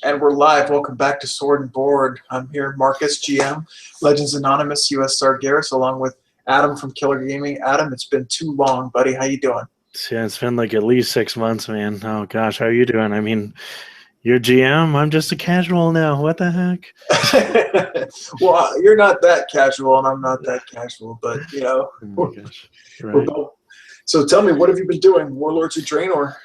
And we're live. Welcome back to Sword and Board. I'm here, Marcus, GM, Legends Anonymous, US Sargeras, along with Adam from Killer Gaming. Adam, it's been too long, buddy. How you doing? Yeah, it's been like at least 6 months, man. Oh gosh, how are you doing? I mean, you're GM. I'm just a casual now. What the heck? Well, you're not that casual, and I'm not that casual, but Oh my gosh, we're right? both. So tell me, what have you been doing? Warlords of Draenor?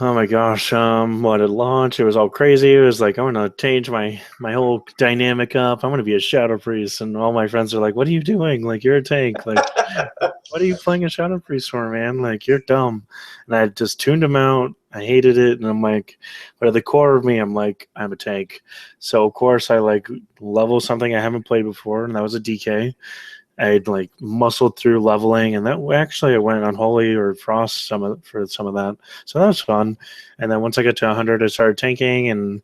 Oh my gosh. What at launch? It was all crazy. It was like I'm gonna change my whole dynamic up. I'm gonna be a shadow priest, and all my friends are like, "What are you doing? Like you're a tank. Like what are you playing a shadow priest for, man? Like you're dumb." And I just tuned him out. I hated it, and I'm like, but at the core of me, I'm like, I'm a tank. So of course I like level something I haven't played before, and that was a DK. I'd like muscled through leveling, and that actually I went on Holy or Frost for some of that, so that was fun. And then once I got to 100, I started tanking and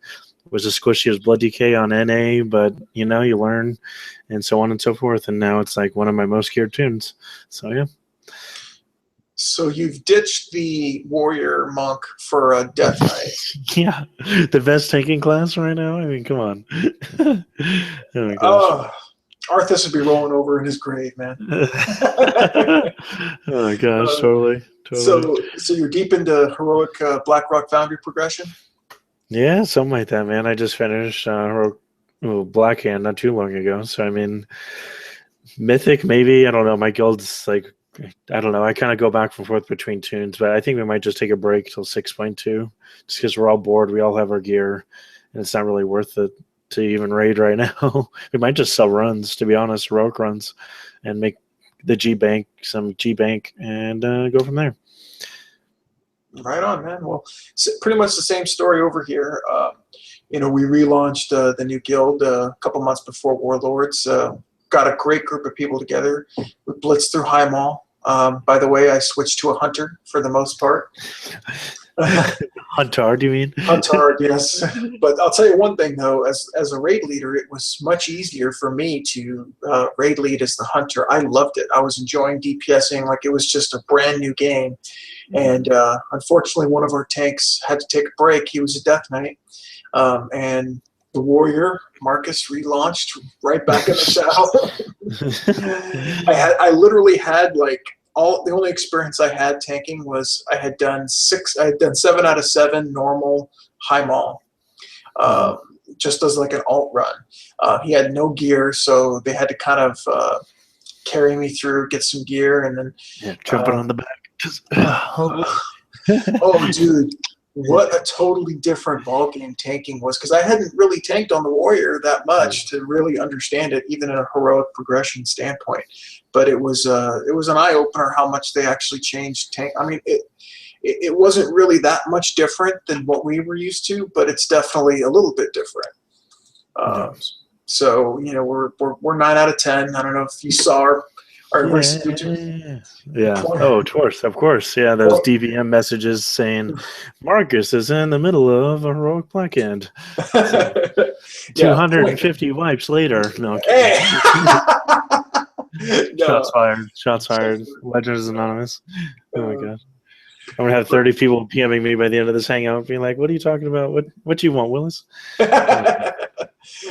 was as squishy as Blood DK on NA, but you know you learn, and so on and so forth. And now it's like one of my most geared tunes. So yeah. So you've ditched the warrior monk for a death knight. Yeah, the best tanking class right now. I mean, come on. Oh my gosh. Oh, Arthas would be rolling over in his grave, man. Oh my gosh, totally. So you're deep into heroic Blackrock Foundry progression? Yeah, something like that, man. I just finished Blackhand not too long ago. So, I mean, Mythic, maybe. I don't know. My guild's like, I don't know. I kind of go back and forth between tunes, but I think we might just take a break till 6.2 just because we're all bored. We all have our gear, and it's not really worth it to even raid right now. We might just sell runs, to be honest, heroic runs, and make the some G Bank, and go from there. Right on, man. Well, it's pretty much the same story over here. We relaunched the new guild a couple months before Warlords. Got a great group of people together. We blitzed through High Mall. By the way, I switched to a hunter for the most part. Hunter, do you mean? Hunter, yes. But I'll tell you one thing, though. As a raid leader, it was much easier for me to raid lead as the hunter. I loved it. I was enjoying DPSing like it was just a brand new game. And unfortunately, one of our tanks had to take a break. He was a death knight. And the warrior, Marcus, relaunched right back in the saddle. I literally had like the only experience I had tanking was I had done 7 out of 7 normal High Mall, just as like an alt run. He had no gear, so they had to kind of carry me through, get some gear, and then jumping on the back. Oh, dude. What a totally different ballgame tanking was, because I hadn't really tanked on the warrior that much to really understand it, even in a heroic progression standpoint. But it was an eye opener how much they actually changed tank. I mean, it wasn't really that much different than what we were used to, but it's definitely a little bit different. So we're 9 out of 10. I don't know if you saw our recent YouTube. Yeah. Oh, of course. Yeah, those DVM messages saying Marcus is in the middle of a heroic blackhand. So, 250 wipes later. No. Hey. Shots fired. Shots fired. Legends Anonymous. Oh my god. I'm gonna have 30 people PMing me by the end of this hangout, being like, "What are you talking about? What do you want, Willis?"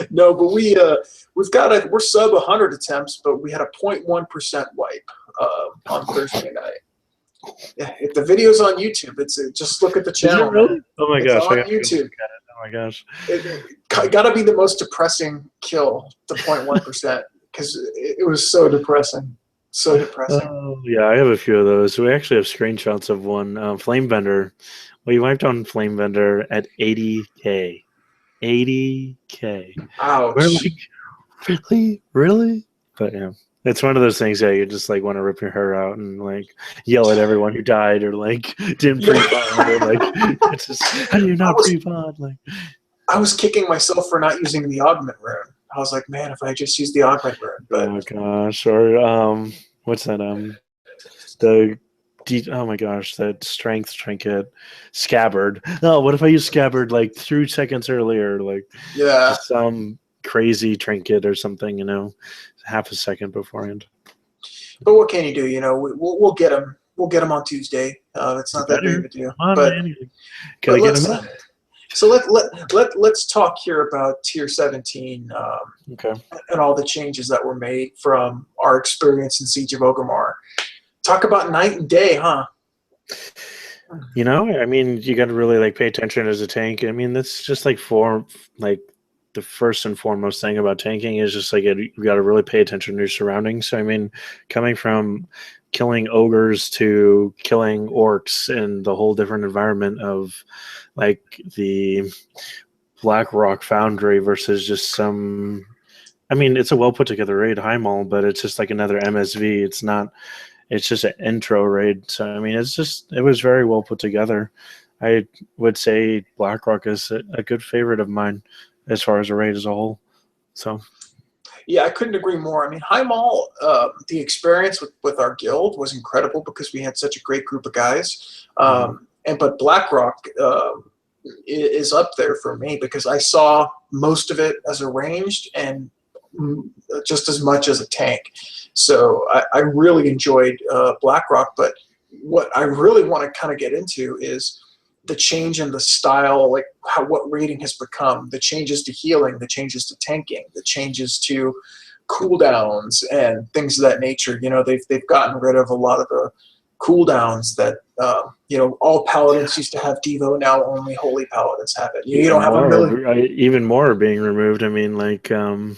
No, but we're sub 100 attempts, but we had a 0.1% wipe on Thursday night. Yeah, if the video's on YouTube, just look at the channel. Is it really? Oh my gosh! On YouTube. Oh my gosh! It got to be the most depressing kill, the 0.1%, because it was so depressing. So depressing. Oh yeah, I have a few of those. We actually have screenshots of one. Flamebender. We wiped on Flamebender at 80K. 80K. Ouch. We're like, really? But yeah, it's one of those things that you just like want to rip your hair out and like yell at everyone who died or like didn't pre-pod or like it's just how do you not pre-pod? Like I was kicking myself for not using the augment rune. I was like, man, if I just used the augment rune. But oh gosh, or what's that? Oh my gosh, that strength trinket, scabbard. Oh, what if I use scabbard like 3 seconds earlier? Like, yeah, some crazy trinket or something, half a second beforehand. But what can you do? We'll get them. We'll get them on Tuesday. It's not that big of a deal. Come on, man. Gotta get them up. So let's talk here about Tier 17 Okay. and all the changes that were made from our experience in Siege of Orgrimmar. Talk about night and day, huh? I mean, you got to really like pay attention as a tank. I mean, that's just like the first and foremost thing about tanking is just like you got to really pay attention to your surroundings. So I mean, coming from killing ogres to killing orcs and the whole different environment of like the Black Rock Foundry versus just some. I mean, it's a well put together raid, Heimall, but it's just like another MSV. It's not. It's just an intro raid. So I mean, it was very well put together. I would say BlackRock is a good favorite of mine as far as a raid as a whole. So Yeah, I couldn't agree more. I mean, Heimal, the experience with our guild was incredible because we had such a great group of guys. mhm. But BlackRock is up there for me because I saw most of it as a ranged and just as much as a tank. So I really enjoyed BlackRock. But what I really want to kind of get into is the change in the style, like what raiding has become, the changes to healing, the changes to tanking, the changes to cooldowns and things of that nature. They've gotten rid of a lot of the cooldowns that all paladins used to have Devo. Now only holy paladins have it. You even don't have a more, million. even more are being removed. I mean, like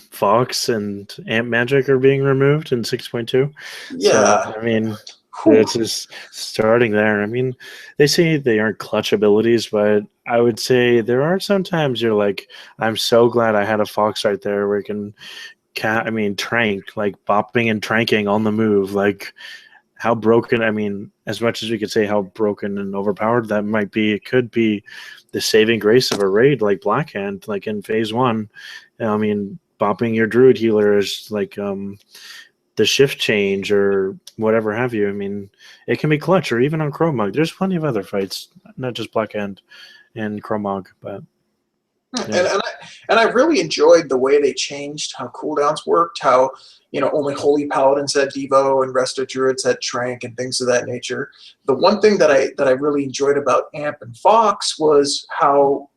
Fox and Amp Magic are being removed in 6.2. So Yeah. I mean, Whew. it's just starting there. I mean, they say they aren't clutch abilities, but I would say there are sometimes you're like, I'm so glad I had a Fox right there where you can, trank, like bopping and tranking on the move. Like, how broken, I mean, as much as we could say how broken and overpowered that might be, it could be the saving grace of a raid like Blackhand, like in phase one. I mean, bopping your druid healer is like the shift change or whatever have you. I mean, it can be clutch or even on Chromog. There's plenty of other fights, not just Blackhand and Chromog, but And, yeah. I really enjoyed the way they changed how cooldowns worked, how only holy paladins had Devo and resto druids had Trank and things of that nature. The one thing that I really enjoyed about Amp and Fox was how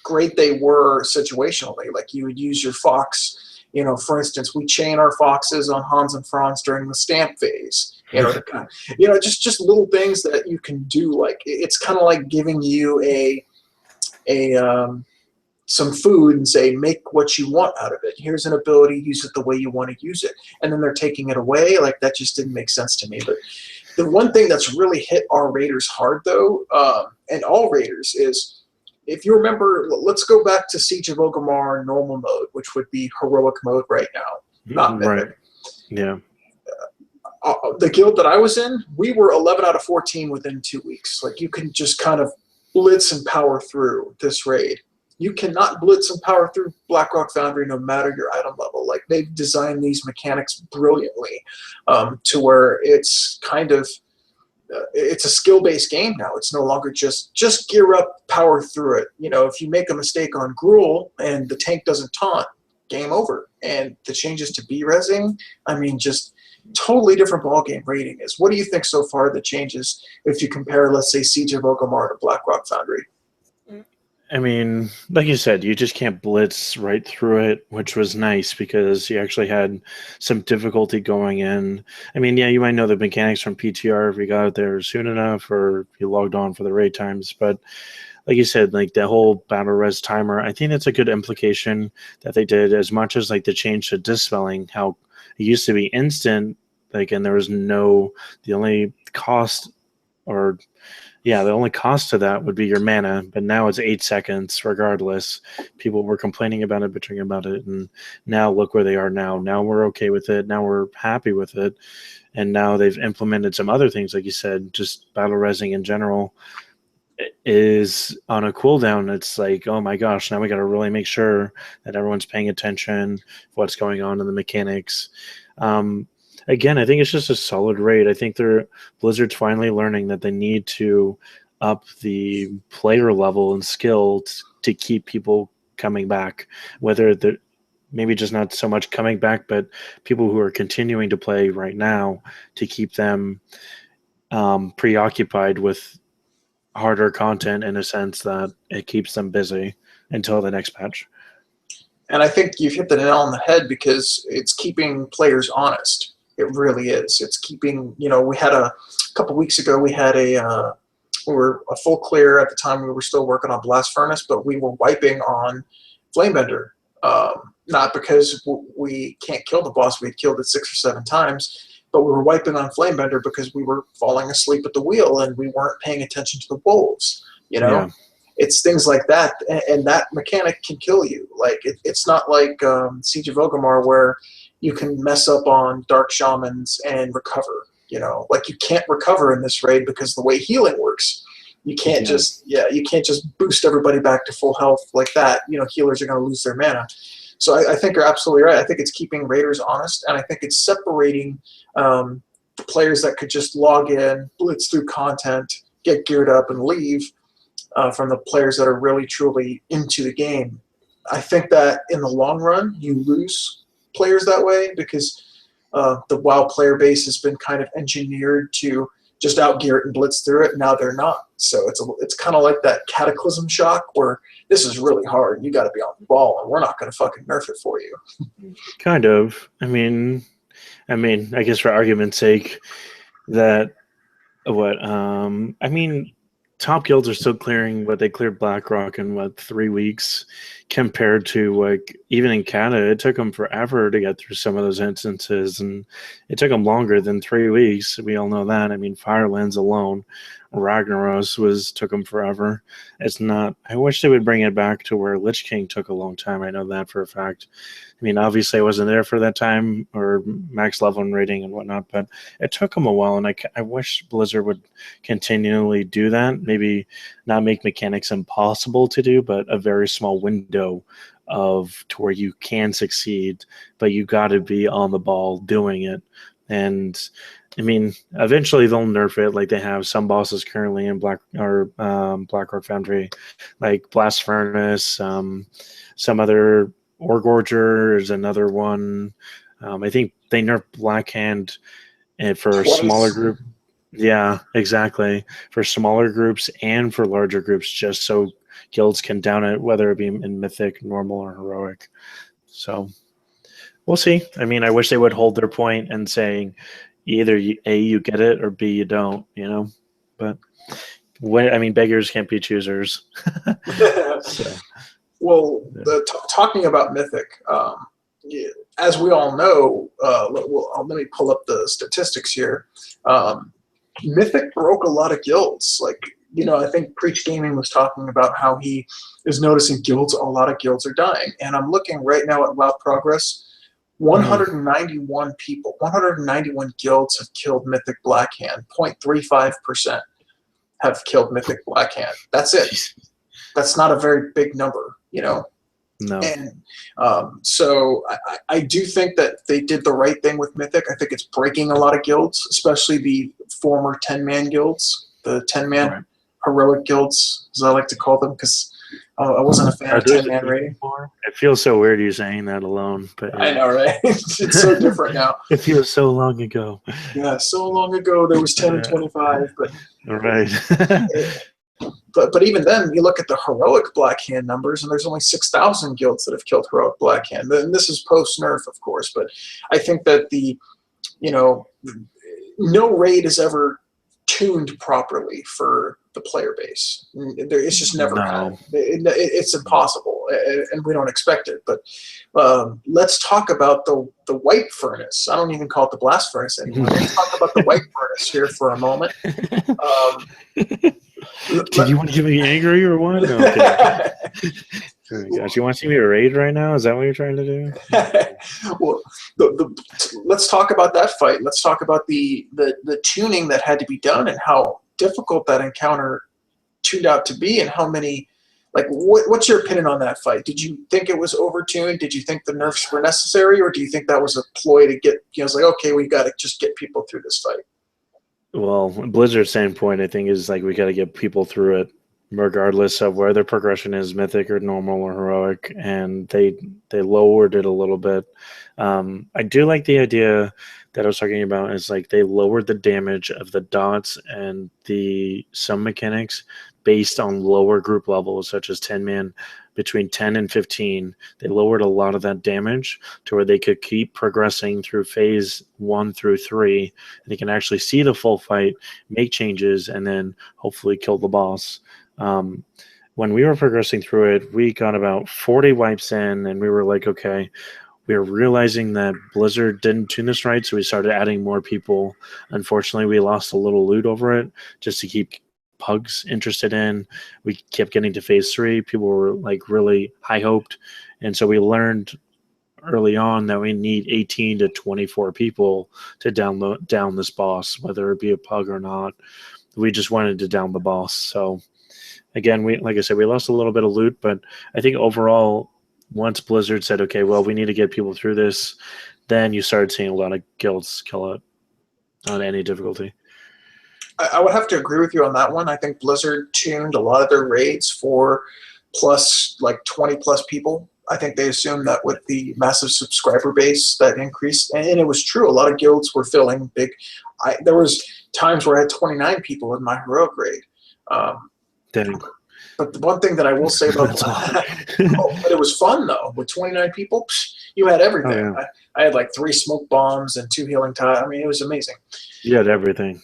great they were situationally. Like you would use your Fox, for instance, we chain our Foxes on Hans and Franz during the stamp phase. Just little things that you can do. Like it's kind of like giving you a some food and say, make what you want out of it. Here's an ability, use it the way you want to use it. And then they're taking it away. Like that just didn't make sense to me. But the one thing that's really hit our raiders hard though, and all raiders, is if you remember, let's go back to Siege of Orgrimmar normal mode, which would be heroic mode right now, not Right. mythic. Yeah. The guild that I was in, we were 11 out of 14 within 2 weeks. Like you can just kind of blitz and power through this raid. You cannot blitz and power through Blackrock Foundry no matter your item level. Like they've designed these mechanics brilliantly to where it's kind of it's a skill-based game now. It's no longer just gear up, power through it. If you make a mistake on Gruul and the tank doesn't taunt, game over. And the changes to B-resing, I mean, just totally different ballgame rating is. What do you think so far the changes if you compare, let's say, Siege of Orgrimmar to Blackrock Foundry? I mean, like you said, you just can't blitz right through it, which was nice because you actually had some difficulty going in. I mean, yeah, you might know the mechanics from PTR if you got out there soon enough or you logged on for the raid times, but like you said, like the whole battle res timer, I think that's a good implication that they did, as much as like the change to dispelling, how it used to be instant, like, and there was the only cost or yeah, the only cost to that would be your mana, but now it's 8 seconds regardless. People were complaining about it, bitching about it, and now look where they are now. Now we're okay with it. Now we're happy with it. And now they've implemented some other things, like you said, just battle resing in general is on a cooldown. It's like, oh my gosh, now we got to really make sure that everyone's paying attention to what's going on in the mechanics. Again, I think it's just a solid raid. I think Blizzard's finally learning that they need to up the player level and skill to keep people coming back, whether they're maybe just not so much coming back, but people who are continuing to play right now to keep them preoccupied with harder content in a sense that it keeps them busy until the next patch. And I think you've hit the nail on the head because it's keeping players honest. It really is. It's keeping, we had a couple weeks ago, we were a full clear at the time. We were still working on Blast Furnace, but we were wiping on Flamebender. Not because we can't kill the boss. We had killed it 6 or 7 times, but we were wiping on Flamebender because we were falling asleep at the wheel and we weren't paying attention to the wolves, Yeah. It's things like that, and that mechanic can kill you. Like it's not like Siege of Orgrimmar where you can mess up on Dark Shamans and recover. Like you can't recover in this raid because the way healing works, you can't you can't just boost everybody back to full health like that. Healers are going to lose their mana. So I think you're absolutely right. I think it's keeping raiders honest, and I think it's separating the players that could just log in, blitz through content, get geared up, and leave. From the players that are really truly into the game. I think that in the long run, you lose players that way because the WoW player base has been kind of engineered to just outgear it and blitz through it. Now they're not. So it's kind of like that cataclysm shock where this is really hard. You got to be on the ball, and we're not going to fucking nerf it for you. Kind of. I mean, I guess for argument's sake, that top guilds are still clearing what they cleared BlackRock in 3 weeks, compared to like even in Canada, it took them forever to get through some of those instances, and it took them longer than 3 weeks. We all know that. I mean, Firelands alone, Ragnaros took them forever. It's not. I wish they would bring it back to where Lich King took a long time. I know that for a fact. I mean, obviously I wasn't there for that time or max level and rating and whatnot, but it took them a while, and I wish Blizzard would continually do that. Maybe not make mechanics impossible to do, but a very small window to where you can succeed, but you got to be on the ball doing it. And I mean, eventually they'll nerf it, like they have some bosses currently in BlackRock Foundry, like Blast Furnace, some other Orgorger is another one. I think they nerfed Blackhand for a smaller group. Yeah, exactly. For smaller groups and for larger groups, just so guilds can down it, whether it be in Mythic, Normal, or Heroic. So we'll see. I mean, I wish they would hold their point and saying either A, you get it, or B, you don't, But beggars can't be choosers. So. Well, talking about Mythic, as we all know, let me pull up the statistics here. Mythic broke a lot of guilds. Like, I think Preach Gaming was talking about how he is noticing a lot of guilds are dying. And I'm looking right now at WoW Progress. 191 people, 191 guilds have killed Mythic Blackhand. 0.35% have killed Mythic Blackhand. That's it. That's not a very big number, No. And so I do think that they did the right thing with Mythic. I think it's breaking a lot of guilds, especially the former 10-man guilds, the 10-man heroic guilds, as I like to call them, because I wasn't a fan of 10-man rating. It feels so weird you saying that alone. But I know, right? It's so different now. It feels so long ago. Yeah, so long ago there was 10 and 25. But right. But even then, you look at the heroic Blackhand numbers, and there's only 6,000 guilds that have killed heroic Blackhand. And this is post-nerf, of course. But I think that no raid is ever tuned properly for the player base. It's just never happened. It's impossible, and we don't expect it. But let's talk about the White Furnace. I don't even call it the Blast Furnace anymore. Let's talk about the White Furnace here for a moment. Did you want to get me angry or what? No, okay. Oh my gosh, you want to see me raid right now? Is that what you're trying to do? Well, let's talk about that fight. Let's talk about the tuning that had to be done and how difficult that encounter tuned out to be, and how many. Like, what's your opinion on that fight? Did you think it was overtuned? Did you think the nerfs were necessary, or do you think that was a ploy to get? It's like, okay, we got to just get people through this fight. Well, Blizzard's standpoint, I think, is like we got to get people through it regardless of where their progression is, mythic or normal or heroic, and they lowered it a little bit. I do like the idea that I was talking about is like they lowered the damage of the dots and the some mechanics based on lower group levels, such as 10 man. Between 10 and 15, they lowered a lot of that damage to where they could keep progressing through phase 1 through 3, and they can actually see the full fight, make changes, and then hopefully kill the boss. Um, when we were progressing through it, we got about 40 wipes in, and we were like, okay, we were realizing that Blizzard didn't tune this right, so we started adding more people. Unfortunately, we lost a little loot over it just to keep pugs interested in. We kept getting to phase 3. People were like really high hoped, and so we learned early on that we need 18 to 24 people to down this boss, whether it be a pug or not. We just wanted to down the boss. So again, we like I said, we lost a little bit of loot, but I think overall, once Blizzard said, okay, well, we need to get people through this, then you started seeing a lot of guilds kill it on any difficulty. I would have to agree with you on that one. I think Blizzard tuned a lot of their raids for plus like 20 plus people. I think they assumed that with the massive subscriber base that increased, and it was true. A lot of guilds were filling big. There was times where I had 29 people in my heroic raid. Dang. But the one thing that I will say about but it was fun though. With 29 people, you had everything. Oh, yeah. I had like 3 smoke bombs and 2 healing tiles. I mean, it was amazing. You had everything.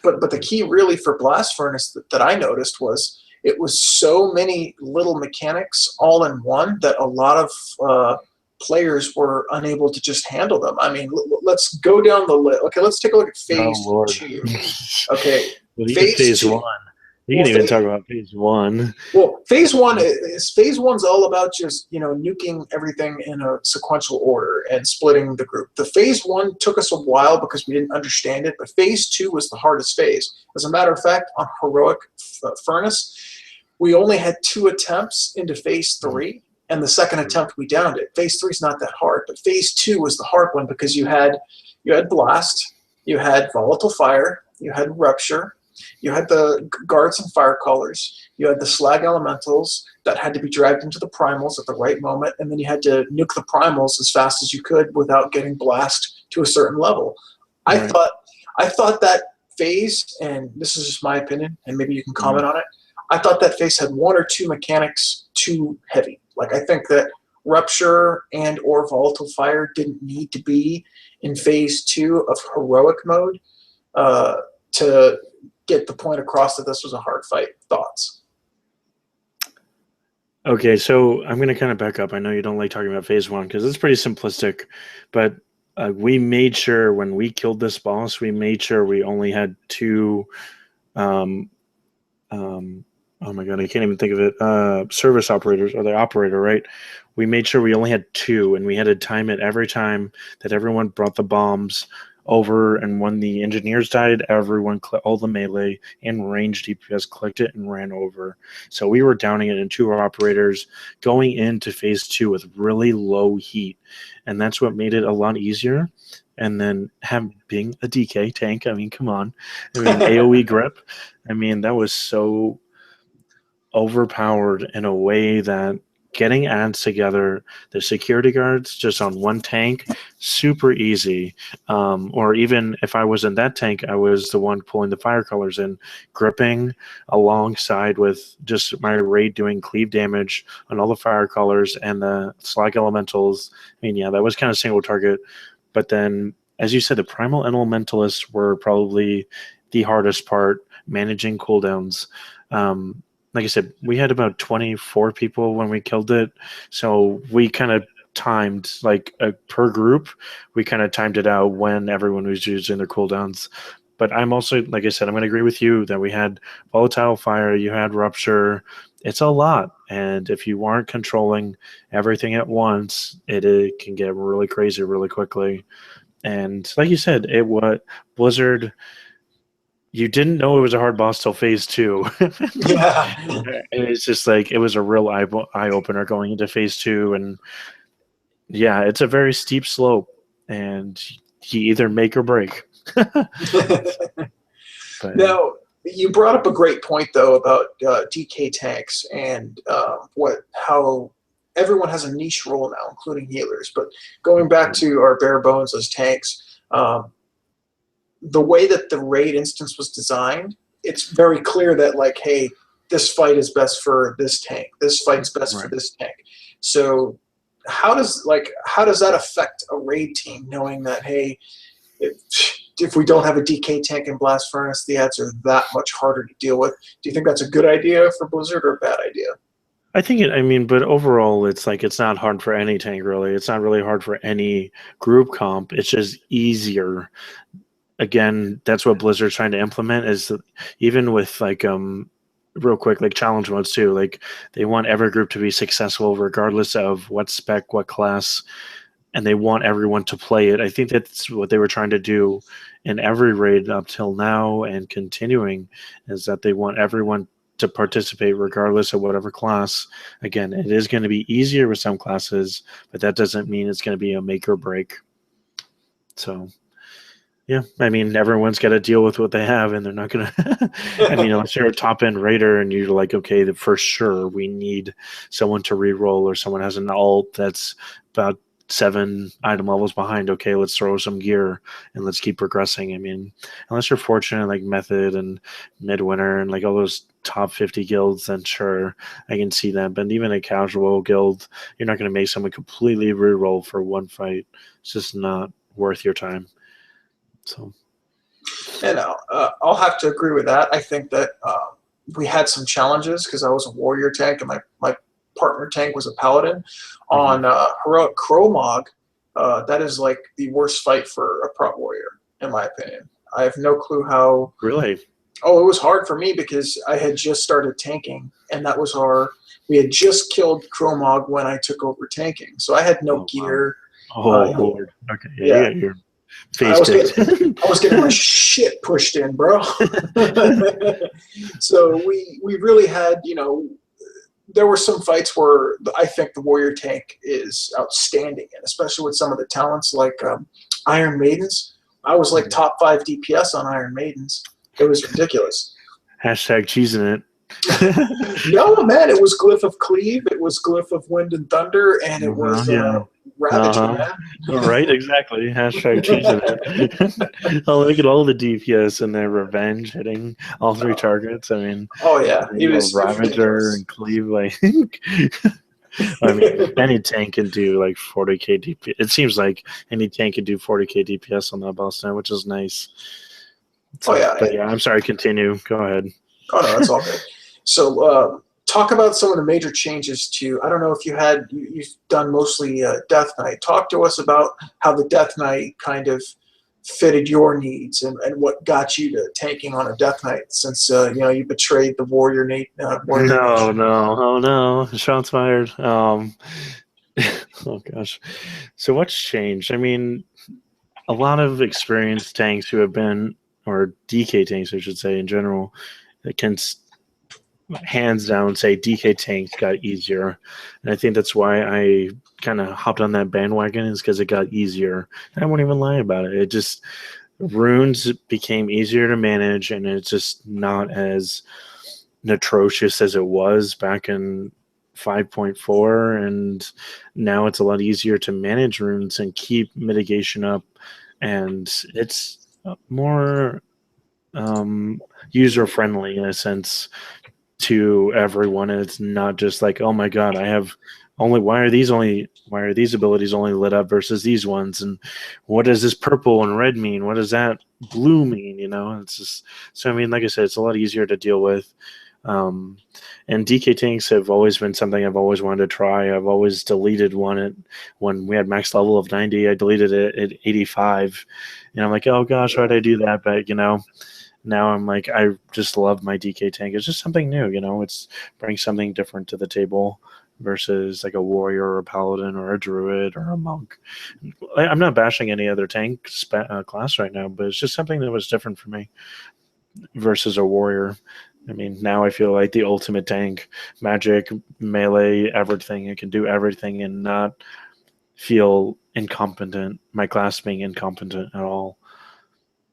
But the key really for Blast Furnace that I noticed was it was so many little mechanics all in one that a lot of players were unable to just handle them. I mean, let's go down the list. Okay, let's take a look at phase 2. Okay, well, phase 1. You can even talk about phase 1. Well, phase 1's all about just nuking everything in a sequential order and splitting the group. The phase 1 took us a while because we didn't understand it, but phase 2 was the hardest phase. As a matter of fact, on heroic furnace, we only had 2 attempts into phase 3, and the second attempt we downed it. Phase 3 is not that hard, but phase 2 was the hard one because you had blast, you had volatile fire, you had rupture. You had the guards and fire callers. You had the slag elementals that had to be dragged into the primals at the right moment, and then you had to nuke the primals as fast as you could without getting blast to a certain level. Right. I thought that phase, and this is just my opinion, and maybe you can comment on it. I thought that phase had 1 or 2 mechanics too heavy. Like I think that rupture and or volatile fire didn't need to be in phase 2 of heroic mode to get the point across that this was a hard fight. Thoughts? Okay, so I'm going to kind of back up. I know you don't like talking about phase 1 because it's pretty simplistic, but we made sure when we killed this boss, we made sure we only had 2 oh my god, I can't even think of it. Service operators, or the operator, right? We made sure we only had 2, and we had to time it every time that everyone brought the bombs over, and when the engineers died, everyone, all the melee and range DPS clicked it and ran over. So we were downing it in 2 operators, going into phase 2 with really low heat, and that's what made it a lot easier. And then being a DK tank, I mean, come on. I mean, AoE grip, I mean, that was so overpowered in a way that getting ads together, the security guards just on 1 tank, super easy. Or even if I was in that tank, I was the one pulling the fire colors in, gripping alongside with just my raid doing cleave damage on all the fire colors and the slag elementals. I mean, yeah, that was kind of single target. But then, as you said, the primal elementalists were probably the hardest part, managing cooldowns. Like I said, we had about 24 people when we killed it. So we kind of timed, like per group, we kind of timed it out when everyone was using their cooldowns. But I'm also, like I said, I'm going to agree with you that we had volatile fire, you had rupture. It's a lot. And if you aren't controlling everything at once, it can get really crazy really quickly. And like you said, Blizzard, you didn't know it was a hard boss till phase 2. Yeah. It's just like it was a real eye opener going into phase 2, and yeah, it's a very steep slope, and you either make or break. Now, You brought up a great point though about DK tanks and how everyone has a niche role now, including healers. But going back to our bare bones as tanks, the way that the raid instance was designed, it's very clear that like, hey, this fight is best for this tank. This fight's best for this tank. So how does that affect a raid team, knowing that, hey, if we don't have a DK tank and blast furnace, the ads are that much harder to deal with? Do you think that's a good idea for Blizzard or a bad idea? I think I mean, but overall, it's like it's not hard for any tank really. It's not really hard for any group comp. It's just easier. Again, that's what Blizzard's trying to implement. Is that even with like real quick, like challenge modes too. Like they want every group to be successful regardless of what spec, what class, and they want everyone to play it. I think that's what they were trying to do in every raid up till now and continuing, is that they want everyone to participate regardless of whatever class. Again, it is going to be easier with some classes, but that doesn't mean it's going to be a make or break. So yeah, I mean, everyone's got to deal with what they have, and they're not going to. I mean, unless you're a top end raider and you're like, okay, for sure we need someone to re-roll, or someone has an ult that's about 7 item levels behind. Okay, let's throw some gear and let's keep progressing. I mean, unless you're fortunate like Method and Midwinter and like all those top 50 guilds, then sure, I can see that. But even a casual guild, you're not going to make someone completely re-roll for one fight. It's just not worth your time. So, And I'll have to agree with that. I think that we had some challenges because I was a warrior tank and my partner tank was a paladin. On heroic Kromog, that is like the worst fight for a prot warrior, in my opinion. I have no clue how. Really? Oh, it was hard for me because I had just started tanking, and that was we had just killed Kromog when I took over tanking, so I had no gear. Wow. Oh, Lord. Okay. Yeah. Your face I was getting my shit pushed in, bro. So we really had, there were some fights where I think the warrior tank is outstanding, and especially with some of the talents like Iron Maidens. I was like top 5 DPS on Iron Maidens. It was ridiculous. Hashtag cheesing it. No, man, it was Glyph of Cleave, it was Glyph of Wind and Thunder, and it was Ravager, man. Right, exactly. Hashtag cheesing it. Oh, look at all the DPS and their revenge hitting all 3 targets. I mean, he was Ravager and Cleave. Like, I mean, any tank can do like 40k DPS. It seems like any tank can do 40k DPS on that boss now, which is nice. So, but yeah, I'm sorry. Continue. Go ahead. Oh no, that's all good. So, talk about some of the major changes to. I don't know if you've done mostly Death Knight. Talk to us about how the Death Knight kind of fitted your needs and what got you to tanking on a Death Knight, since you betrayed the Warrior Nate. No, shots fired. Oh gosh. So what's changed? I mean, a lot of experienced tanks who have been, or DK tanks, I should say, in general, that can hands down say DK tanks got easier. And I think that's why I kind of hopped on that bandwagon, is because it got easier. And I won't even lie about it. It just, runes became easier to manage, and it's just not as atrocious as it was back in 5.4, and now it's a lot easier to manage runes and keep mitigation up, and it's more user friendly in a sense to everyone. It's not just like, oh my god, I have why are these abilities only lit up versus these ones, and what does this purple and red mean, what does that blue mean, it's just, so I mean, like I said, it's a lot easier to deal with. And DK tanks have always been something I've always wanted to try. I've always deleted one when we had max level of 90. I deleted it at 85, and I'm like, oh gosh, why'd I do that? But now I'm like, I just love my DK tank. It's just something new, it's brings something different to the table versus like a warrior or a paladin or a druid or a monk. I'm not bashing any other tank class right now, but it's just something that was different for me versus a warrior. I mean, now I feel like the ultimate tank, magic, melee, everything. It can do everything and not feel incompetent. My class being incompetent at all.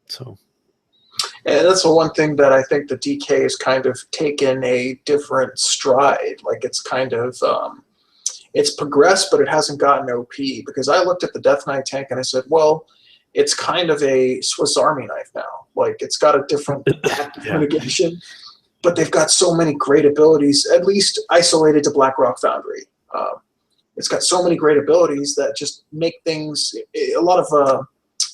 So, And that's the one thing that I think the DK has kind of taken a different stride. Like it's kind of it's progressed, but it hasn't gotten OP. Because I looked at the Death Knight tank and I said, well, it's kind of a Swiss Army knife now. Like it's got a different active mitigation, but they've got so many great abilities, at least isolated to Blackrock Foundry. It's got so many great abilities that just make things a lot of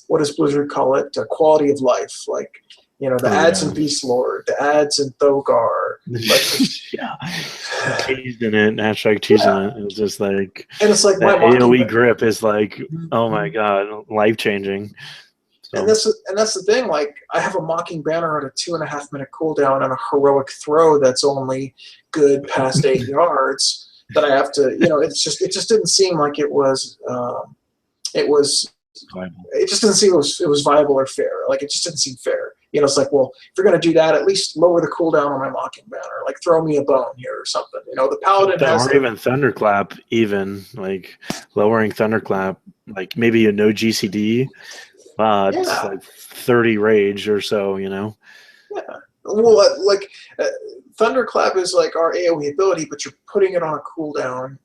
what does Blizzard call it? Quality of life. Like, you know, the ads in Beast Lord, the ads in Thogar. Like, yeah, teasing it, hashtag teasing it. It's just like, and it's like that my AOE grip is like, oh my god, life changing. So. And that's the thing. Like, I have a Mocking Banner on a 2.5 minute cooldown and a heroic throw that's only good past 8 yards. That I have to, you know, it just didn't seem like it was Viable. it just didn't seem it was viable or fair. Like it just didn't seem fair. You know, it's like, well, if you're gonna do that, at least lower the cooldown on my Mocking Banner. Like throw me a bone here or something. You know, the Paladin has or even Thunderclap, even like lowering Thunderclap, like maybe a no GCD, but like 30 rage or so, you know. Yeah. Well, like Thunderclap is like our AoE ability, but you're putting it on a cooldown.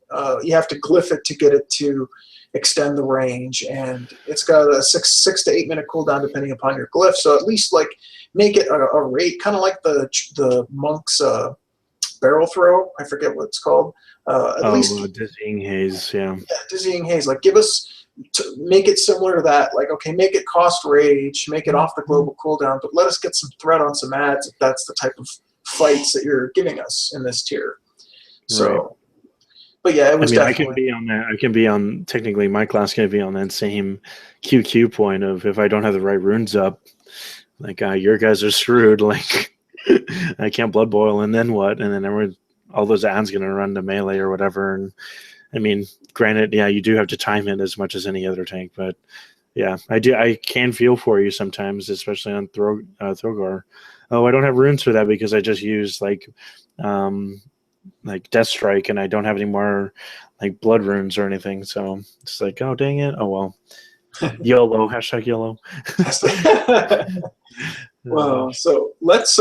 You have to glyph it to get it to extend the range, and it's got a 6 to 8 minute cooldown depending upon your glyph. So at least like make it a rate, kind of like the monk's barrel throw. I forget what it's called. At least Dizzying Haze, yeah, Dizzying Haze. Like give us. To make it similar to that, like, okay, make it cost rage, make it off the global cooldown, but let us get some threat on some ads if that's the type of fights that you're giving us in this tier. So, right. But yeah, it was definitely. I can be on that. I can be on, technically, my class can be on that same QQ point of if I don't have the right runes up, like, your guys are screwed. Like, I can't Blood Boil, and then what? And then all those ads going to run to melee or whatever. And I mean, granted, yeah, you do have to time it as much as any other tank, but yeah, I do. I can feel for you sometimes, especially on Throgar. Oh, I don't have runes for that because I just used like Death Strike, and I don't have any more like blood runes or anything. So it's like, oh dang it! Oh well, YOLO, hashtag YOLO. Well, so let's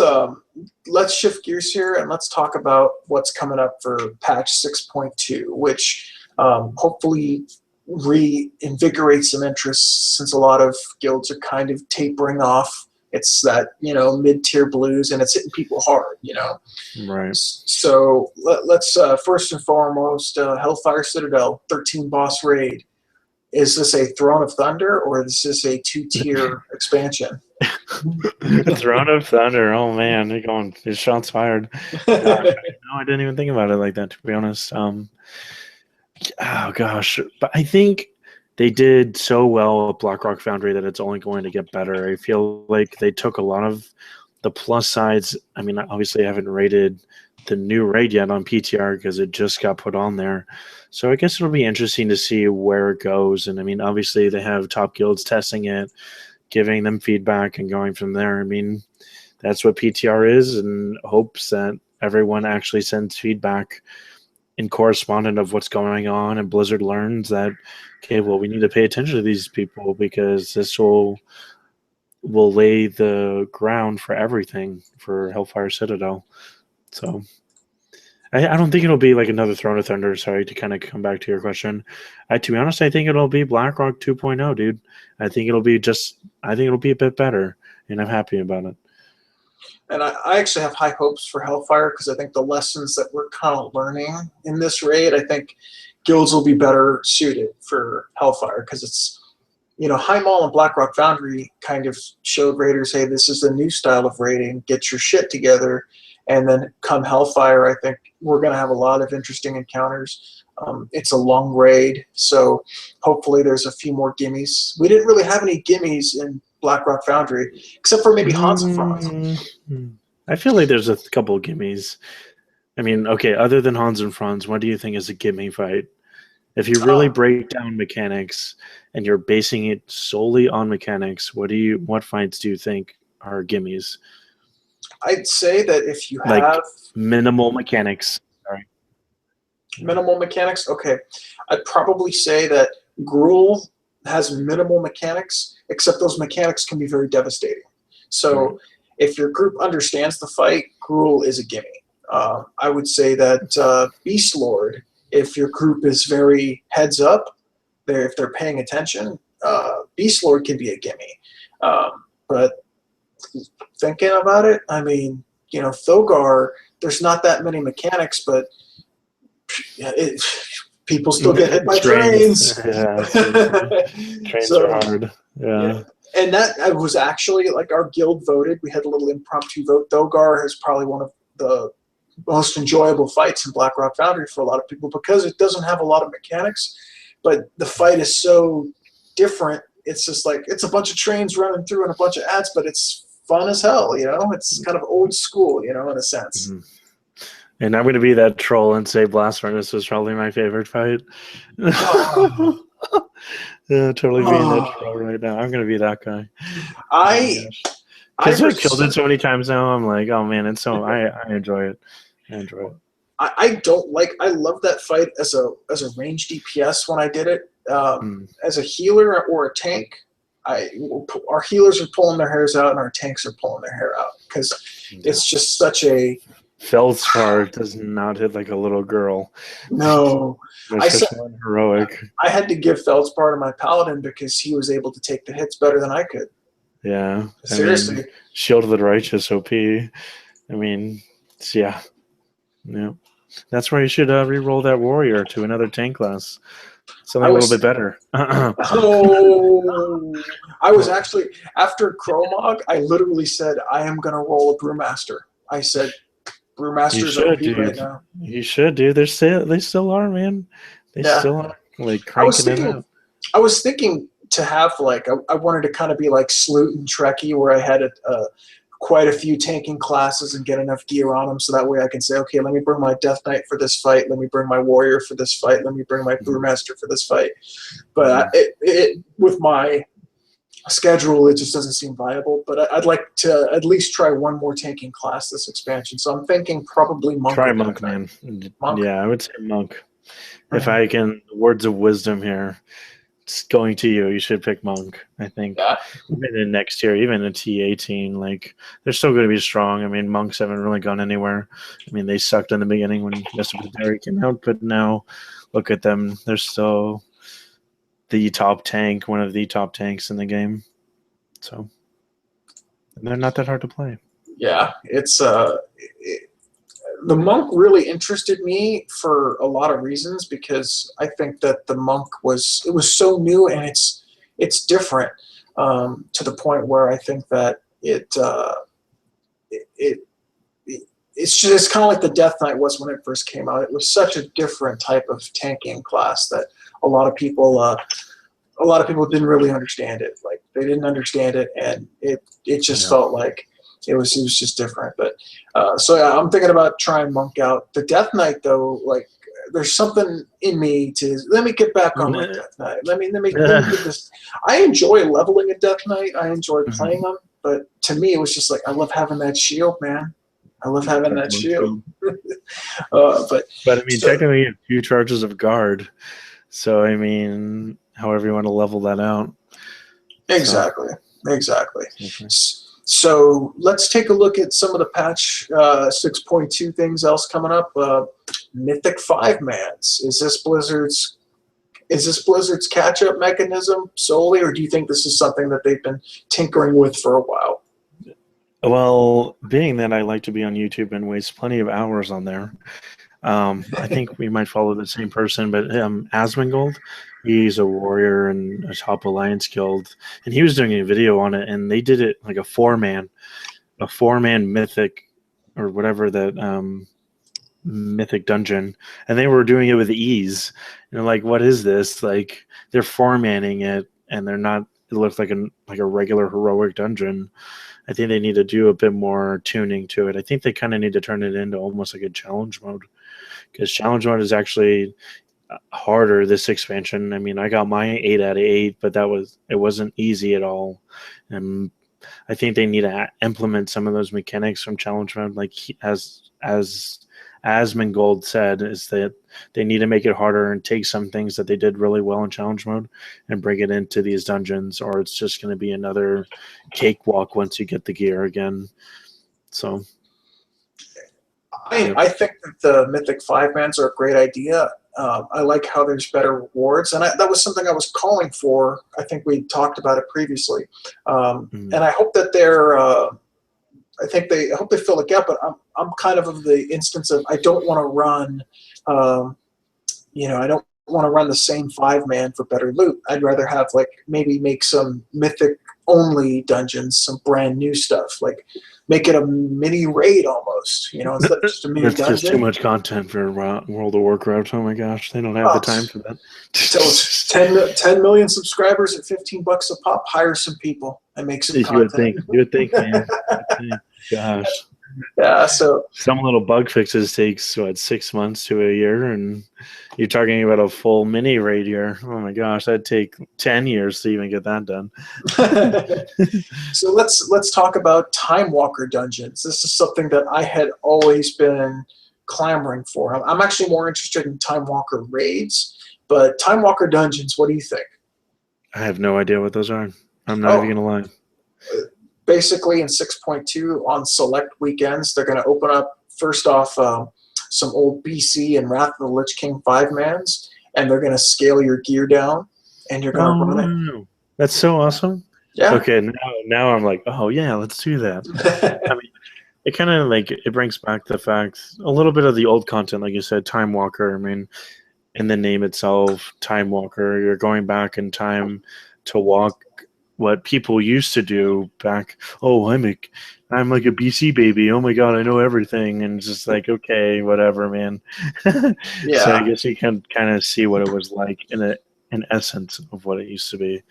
shift gears here and let's talk about what's coming up for patch 6.2, which hopefully reinvigorates some interest since a lot of guilds are kind of tapering off. It's that, you know, mid-tier blues, and it's hitting people hard, you know. Right. So let's first and foremost, Hellfire Citadel 13 boss raid. Is this a Throne of Thunder or is this a 2-tier expansion? Throne of Thunder. Oh man, you're going. His shots fired. No, I didn't even think about it like that, to be honest. Oh gosh, but I think they did so well at Blackrock Foundry that it's only going to get better. I feel like they took a lot of the plus sides. I mean, obviously, I haven't rated the new raid yet on PTR because it just got put on there. So I guess it'll be interesting to see where it goes. And I mean, obviously, they have top guilds testing it, giving them feedback, and going from there. I mean, that's what PTR is, and hopes that everyone actually sends feedback in correspondent of what's going on, and Blizzard learns that, okay, well, we need to pay attention to these people because this will lay the ground for everything for Hellfire Citadel. So I don't think it'll be like another Throne of Thunder. Sorry to kind of come back to your question. To be honest, I think it'll be Blackrock 2.0, dude. I think it'll be a bit better, and I'm happy about it. And I actually have high hopes for Hellfire because I think the lessons that we're kind of learning in this raid, I think guilds will be better suited for Hellfire because it's, you know, High Mall and Blackrock Foundry kind of showed raiders, hey, this is a new style of raiding. Get your shit together. And then come Hellfire, I think we're going to have a lot of interesting encounters. It's a long raid, so hopefully there's a few more gimmies. We didn't really have any gimmies in Blackrock Foundry, except for maybe Hans and Franz. I feel like there's a couple of gimmies. I mean, okay, other than Hans and Franz, what do you think is a gimme fight? If you really break down mechanics and you're basing it solely on mechanics, what fights do you think are gimmies? I'd say that if you like have minimal mechanics. Sorry. Minimal mechanics? Okay. I'd probably say that Gruul has minimal mechanics, except those mechanics can be very devastating. So if your group understands the fight, Gruul is a gimme. I would say that Beast Lord, if your group is very heads up, if they're paying attention, Beast Lord can be a gimme. But thinking about it, I mean, Thogar, there's not that many mechanics, but people still get hit by trains. Yeah, trains So, are hard. Yeah. and that was actually like our guild voted. We had a little impromptu vote. Thogar is probably one of the most enjoyable fights in Blackrock Foundry for a lot of people because it doesn't have a lot of mechanics, but the fight is so different. It's just like it's a bunch of trains running through and a bunch of ads, but it's fun as hell. It's kind of old school, in a sense. Mm-hmm. And I'm going to be that troll and say Blast Furnace was probably my favorite fight. Oh. Yeah, totally being that troll right now. I'm going to be that guy. Because I've killed it so many times now. I'm like, oh man, it's so I enjoy it. I enjoy it. I love that fight as a range DPS when I did it. As a healer or a tank, our healers are pulling their hairs out and our tanks are pulling their hair out because it's just such a Feldspar does not hit like a little girl. No. Heroic. I had to give Feldspar to my paladin because he was able to take the hits better than I could. Yeah. Seriously. Shield of the Righteous OP. I mean, yeah. That's where you should re-roll that warrior to another tank class. Something a little bit better. I was actually, after Chromog, I literally said, I am going to roll a Brewmaster. I said, Brewmaster's OP right now. You should, dude. They still are, man. They still are like cranking it up. I was thinking to have like I wanted to kind of be like Sloot and Trekkie, where I had quite a few tanking classes and get enough gear on them, so that way I can say, okay, let me bring my Death Knight for this fight. Let me bring my Warrior for this fight. Let me bring my Brewmaster for this fight. But with my schedule, it just doesn't seem viable, but I'd like to at least try one more tanking class this expansion. So I'm thinking probably Monk. Try Monk, man. Monk? Yeah, I would say Monk. Mm-hmm. If I can, words of wisdom here, it's going to you. You should pick Monk. I think even in next year, even in T18, like they're still going to be strong. I mean, Monks haven't really gone anywhere. I mean, they sucked in the beginning when Mr. Pateri came out, but now look at them. They're still the top tank, one of the top tanks in the game. So they're not that hard to play. Yeah, it's the Monk really interested me for a lot of reasons because I think that the Monk was so new and it's different to the point where I think that it's kind of like the Death Knight was when it first came out. It was such a different type of tanking class that a lot of people didn't really understand it. Like they didn't understand it, and it just felt like it was just different. But so yeah, I'm thinking about trying Monk out. The Death Knight though, like there's something in me to let me get back on my Death Knight. Let me get this. I enjoy leveling a Death Knight. I enjoy playing them, but to me it was just like I love having that shield, man. I love having that shield. But I mean, technically you have 2 charges of guard. So I mean, however you want to level that out. Exactly. So let's take a look at some of the patch 6.2 things else coming up. Mythic 5-mans. Is this Blizzard's catch-up mechanism solely, or do you think this is something that they've been tinkering with for a while? Well, being that I like to be on YouTube and waste plenty of hours on there, I think we might follow the same person, but Asmongold, he's a warrior in a top alliance guild, and he was doing a video on it, and they did it like a 4-man mythic or whatever that mythic dungeon, and they were doing it with ease. And they're like, what is this? Like they're 4-manning it, and they're not. It looks like a regular heroic dungeon. I think they need to do a bit more tuning to it. I think they kind of need to turn it into almost like a challenge mode, because challenge mode is actually harder this expansion. I mean, I got my 8 out of 8, but it wasn't easy at all. And I think they need to implement some of those mechanics from challenge mode, like as Asmongold said, is that they need to make it harder and take some things that they did really well in challenge mode and bring it into these dungeons, or it's just going to be another cakewalk once you get the gear again. So, I think that the Mythic 5-mans are a great idea. I like how there's better rewards, and that was something I was calling for. I think we talked about it previously, and I hope that they're. I hope they fill the gap, but I'm kind of the instance of I don't want to run. I don't want to run the same 5-man for better loot. I'd rather have maybe make some Mythic only dungeons, some brand new stuff, like make it a mini raid almost, instead of just a mini that's dungeon. just too much content for World of Warcraft. Oh my gosh, they don't have the time for that. So it's 10 million subscribers at $15 a pop. Hire some people and make some content. You would think, man. Gosh. Yeah, so some little bug fixes takes 6 months to a year, and you're talking about a full mini raid here. Oh my gosh, that'd take 10 years to even get that done. So let's talk about Time Walker dungeons. This is something that I had always been clamoring for. I'm actually more interested in Time Walker raids, but Time Walker dungeons, what do you think? I have no idea what those are. I'm not even gonna lie. Basically, in 6.2, on select weekends, they're going to open up, first off, some old BC and Wrath of the Lich King 5-mans, and they're going to scale your gear down, and you're going to run it. That's so awesome. Yeah. Okay, now I'm like, oh yeah, let's do that. I mean, it kind of it brings back the fact, a little bit of the old content, like you said, Time Walker. I mean, in the name itself, Time Walker, you're going back in time to walk what people used to do back. Oh, I'm like a BC baby. Oh my god, I know everything. And it's just like, okay, whatever, man. Yeah. So I guess you can kind of see what it was like in essence of what it used to be.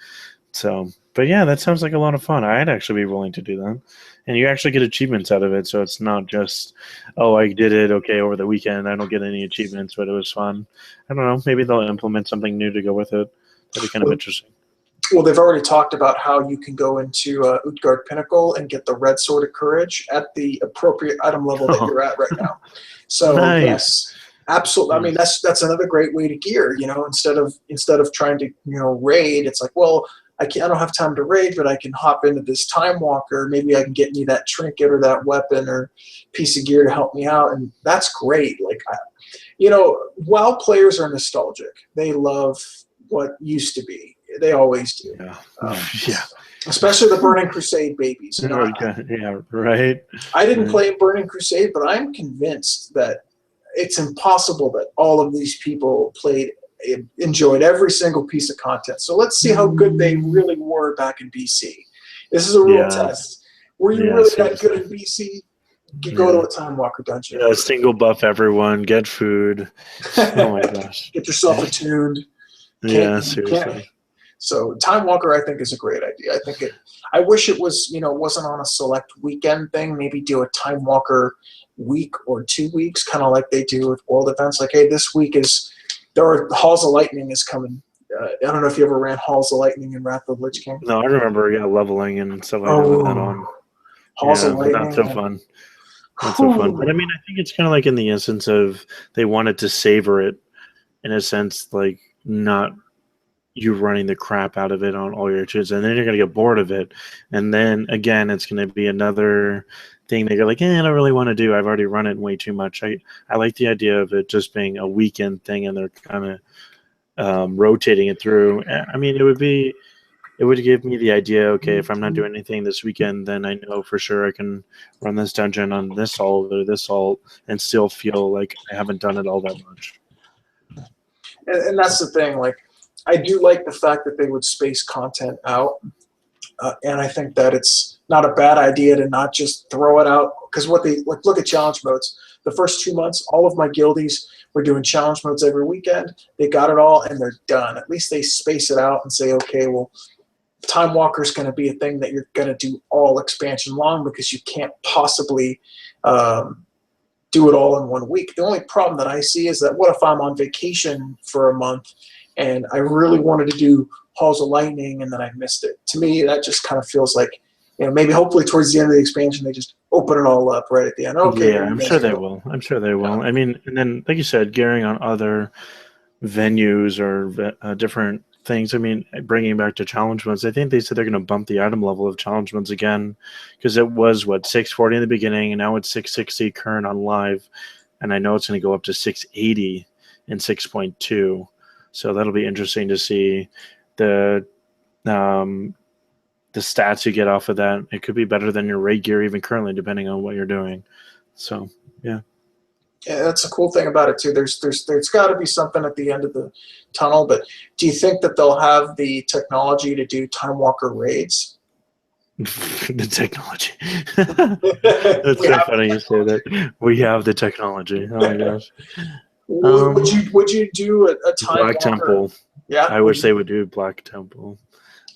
So, but yeah, that sounds like a lot of fun. I'd actually be willing to do that. And you actually get achievements out of it, so it's not just, oh, I did it, okay, over the weekend. I don't get any achievements, but it was fun. I don't know. Maybe they'll implement something new to go with it. That'd be kind of interesting. Well, they've already talked about how you can go into Utgard Pinnacle and get the Red Sword of Courage at the appropriate item level that you're at right now. So Nice. Yes, absolutely. I mean, that's another great way to gear. Instead of trying to raid, it's like, well, I don't have time to raid, but I can hop into this Time Walker. Maybe I can get me that trinket or that weapon or piece of gear to help me out, and that's great. WoW players are nostalgic. They love what used to be. They always do. Yeah. Especially the Burning Crusade babies. Yeah, right. I didn't play Burning Crusade, but I'm convinced that it's impossible that all of these people enjoyed every single piece of content. So let's see how good they really were back in BC. This is a real test. Were you really that good in BC? Go to a Time Walker dungeon. Yeah, single buff everyone, get food. Oh my gosh. Get yourself attuned. Seriously. So Time Walker, I think, is a great idea. I wish it was, wasn't on a select weekend thing. Maybe do a Time Walker week or 2 weeks, kind of like they do with world events. Like, hey, this week Halls of Lightning is coming. I don't know if you ever ran Halls of Lightning in Wrath of the Lich King. No, I remember, leveling and stuff like that on. Halls of Lightning. Not so fun. Not so fun. But I mean, I think it's kind of like in the essence of they wanted to savor it, in a sense, like not you running the crap out of it on all your tunes, and then you're going to get bored of it. And then, again, it's going to be another thing that you're like, I don't really want to do. I've already run it way too much. I like the idea of it just being a weekend thing, and they're kind of rotating it through. I mean, it would give me the idea, okay, if I'm not doing anything this weekend, then I know for sure I can run this dungeon on this alt or this alt and still feel like I haven't done it all that much. And that's the thing, I do like the fact that they would space content out, and I think that it's not a bad idea to not just throw it out, because look at challenge modes. The first 2 months, all of my guildies were doing challenge modes every weekend. They got it all, and they're done. At least they space it out and say, okay, well, Time Walker is going to be a thing that you're going to do all expansion long, because you can't possibly do it all in 1 week. The only problem that I see is that what if I'm on vacation for a month and I really wanted to do Halls of Lightning and then I missed it? To me, that just kind of feels like, maybe hopefully towards the end of the expansion they just open it all up right at the end. Okay, Yeah, here you I'm guys sure they go. will. I'm sure they Yeah. will. I mean, and then like you said, gearing on other venues or different things. I mean, bringing back to challenge modes, I think they said they're going to bump the item level of challenge modes again because it was what 640 in the beginning, and now it's 660 current on live, and I know it's going to go up to 680 in 6.2. So that'll be interesting to see the um, the stats you get off of that. It could be better than your raid gear even currently, depending on what you're doing. So yeah. Yeah, that's a cool thing about it too. There's got to be something at the end of the tunnel. But do you think that they'll have the technology to do Time Walker raids? The technology. That's We so have. funny you say that. We have the technology. Oh my gosh. Would Um, you do a Time Black Walker? Temple. Yeah. I wish they would do Black Temple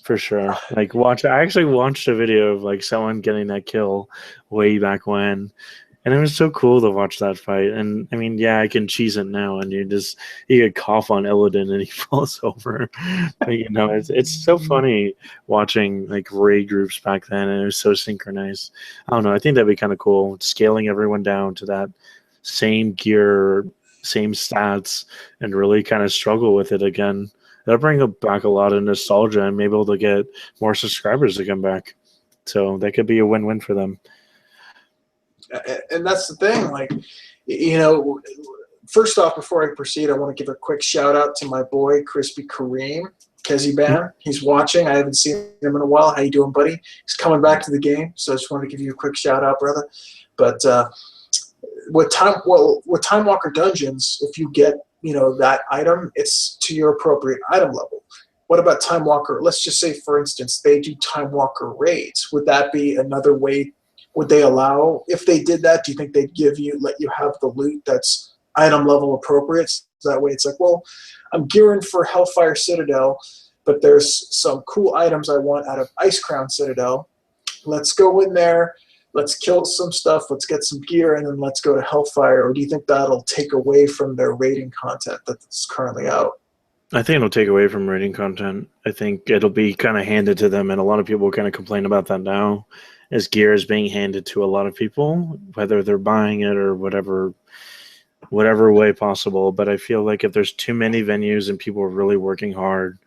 for sure. Like watch. I actually watched a video of like someone getting that kill way back when, and it was so cool to watch that fight. And I mean, yeah, I can cheese it now, and you could cough on Illidan and he falls over. But you know, it's so funny watching like raid groups back then, and it was so synchronized. I don't know. I think that'd be kind of cool, scaling everyone down to that same gear, same stats, and really kind of struggle with it again. That'll bring back a lot of nostalgia, and maybe able to get more subscribers to come back. So that could be a win-win for them. And that's the thing. Like, you know, first off, before I proceed, I want to give a quick shout out to my boy Crispy Kareem Keziban. He's watching. I haven't seen him in a while. How you doing, buddy? He's coming back to the game, so I just wanted to give you a quick shout out, brother. But with Time Walker Dungeons, if you get that item, it's to your appropriate item level. What about Time Walker? Let's just say, for instance, they do Time Walker raids. Would that be another way? Would they allow, if they did that, do you think they'd let you have the loot that's item level appropriate? So that way it's like, well, I'm gearing for Hellfire Citadel, but there's some cool items I want out of Ice Crown Citadel. Let's go in there, let's kill some stuff, let's get some gear, and then let's go to Hellfire. Or do you think that'll take away from their raiding content that's currently out? I think it'll take away from rating content. I think it'll be kind of handed to them, and a lot of people kind of complain about that now, as gear is being handed to a lot of people, whether they're buying it or whatever way possible. But I feel like if there's too many venues and people are really working hard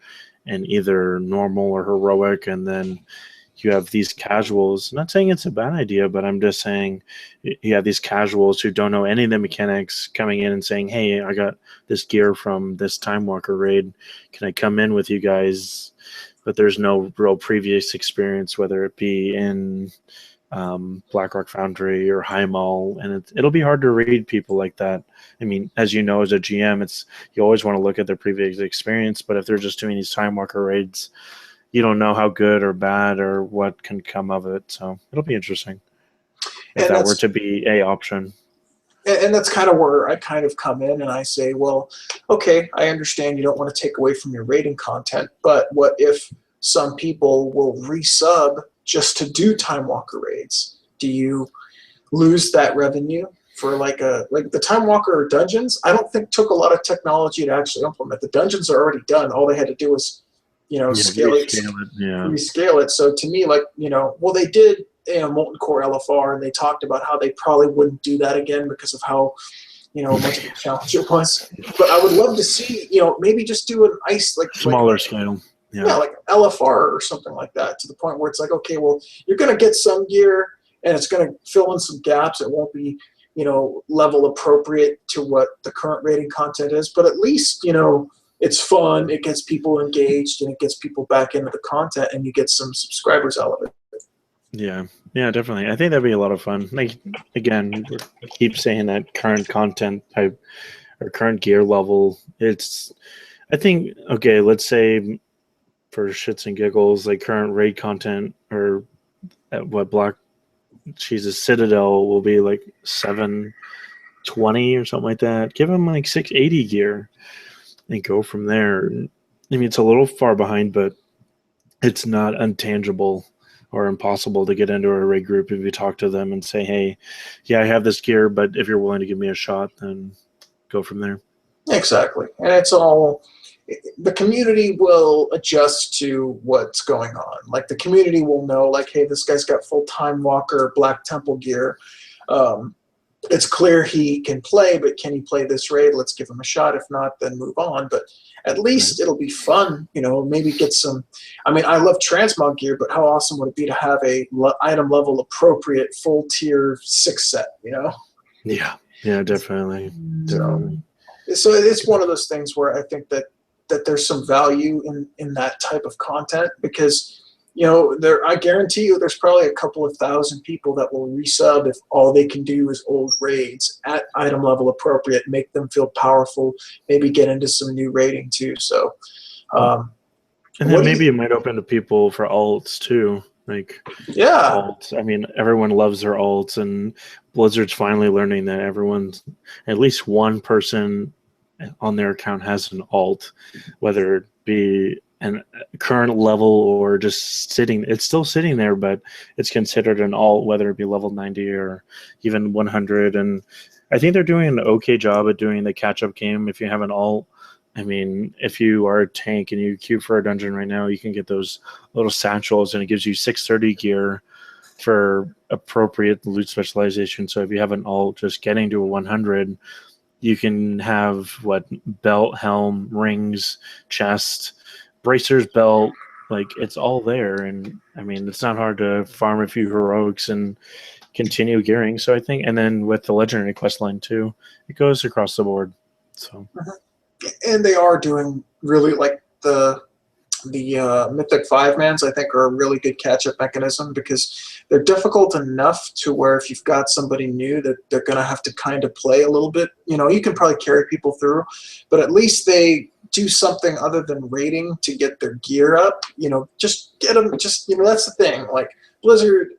and either normal or heroic, and then you have these casuals, not saying it's a bad idea, but I'm just saying you have these casuals who don't know any of the mechanics coming in and saying, hey, I got this gear from this Time Walker raid. Can I come in with you guys? But there's no real previous experience, whether it be in BlackRock Foundry or High Mall, and it'll be hard to read people like that. I mean, as you know, as a GM, you always want to look at their previous experience, but if they're just doing these Time Walker raids, you don't know how good or bad or what can come of it. So it'll be interesting if And that were that's to be a option. and that's kind of where I kind of come in and I say, well, okay, I understand you don't want to take away from your rating content, but what if some people will resub just to do Time Walker raids? Do you lose that revenue for like the Time Walker dungeons? I don't think took a lot of technology to actually implement. The dungeons are already done. All they had to do was, Yeah, scale it, rescale it. Yeah. rescale it. So to me, like, well, they did Molten Core LFR, and they talked about how they probably wouldn't do that again because of how much of a challenge it was. But I would love to see maybe just do an ice Smaller scale. yeah, like LFR or something like that, to the point where it's like, okay, well, you're going to get some gear and it's going to fill in some gaps. It won't be level appropriate to what the current rating content is, but at least it's fun, it gets people engaged, and it gets people back into the content, and you get some subscribers out of it. Yeah, definitely. I think that'd be a lot of fun. Like again, I keep saying that current content type or current gear level. I think okay. Let's say for shits and giggles, like current raid content or at what block Jesus Citadel will be like 720 or something like that. Give them like 680 gear and go from there. I mean, it's a little far behind, but it's not untangible or impossible to get into a raid group if you talk to them and say, hey, yeah, I have this gear, but if you're willing to give me a shot, then go from there. Exactly, and it's all the community will adjust to what's going on. Like the community will know, like, hey, this guy's got full Time Walker Black Temple gear. It's clear he can play, but can he play this raid? Let's give him a shot. If not, then move on. But at least it'll be fun, maybe get some. I mean, I love transmog gear, but how awesome would it be to have a item level appropriate full tier 6 set, Yeah, definitely. So it's one of those things where I think that there's some value in that type of content, because I guarantee you there's probably a couple of thousand people that will resub if all they can do is old raids at item level appropriate, make them feel powerful, maybe get into some new raiding too. So, and then maybe it might open to people for alts too. Like, alts. I mean, everyone loves their alts, and Blizzard's finally learning that at least one person on their account has an alt, whether it be an current level or just sitting. It's still sitting there, but it's considered an alt, whether it be level 90 or even 100. And I think they're doing an okay job at doing the catch-up game. If you have an alt, I mean, if you are a tank and you queue for a dungeon right now, you can get those little satchels, and it gives you 630 gear for appropriate loot specialization. So if you have an alt, just getting to a 100, you can have belt, helm, rings, chest, bracers, belt, like it's all there. And I mean, it's not hard to farm a few heroics and continue gearing. So I think, and then with the legendary quest line too, it goes across the board. So, and they are doing really, like, the Mythic 5-mans, I think, are a really good catch-up mechanism, because they're difficult enough to where if you've got somebody new that they're going to have to kind of play a little bit. You can probably carry people through, but at least they do something other than raiding to get their gear up. Just get them. Just that's the thing. Like Blizzard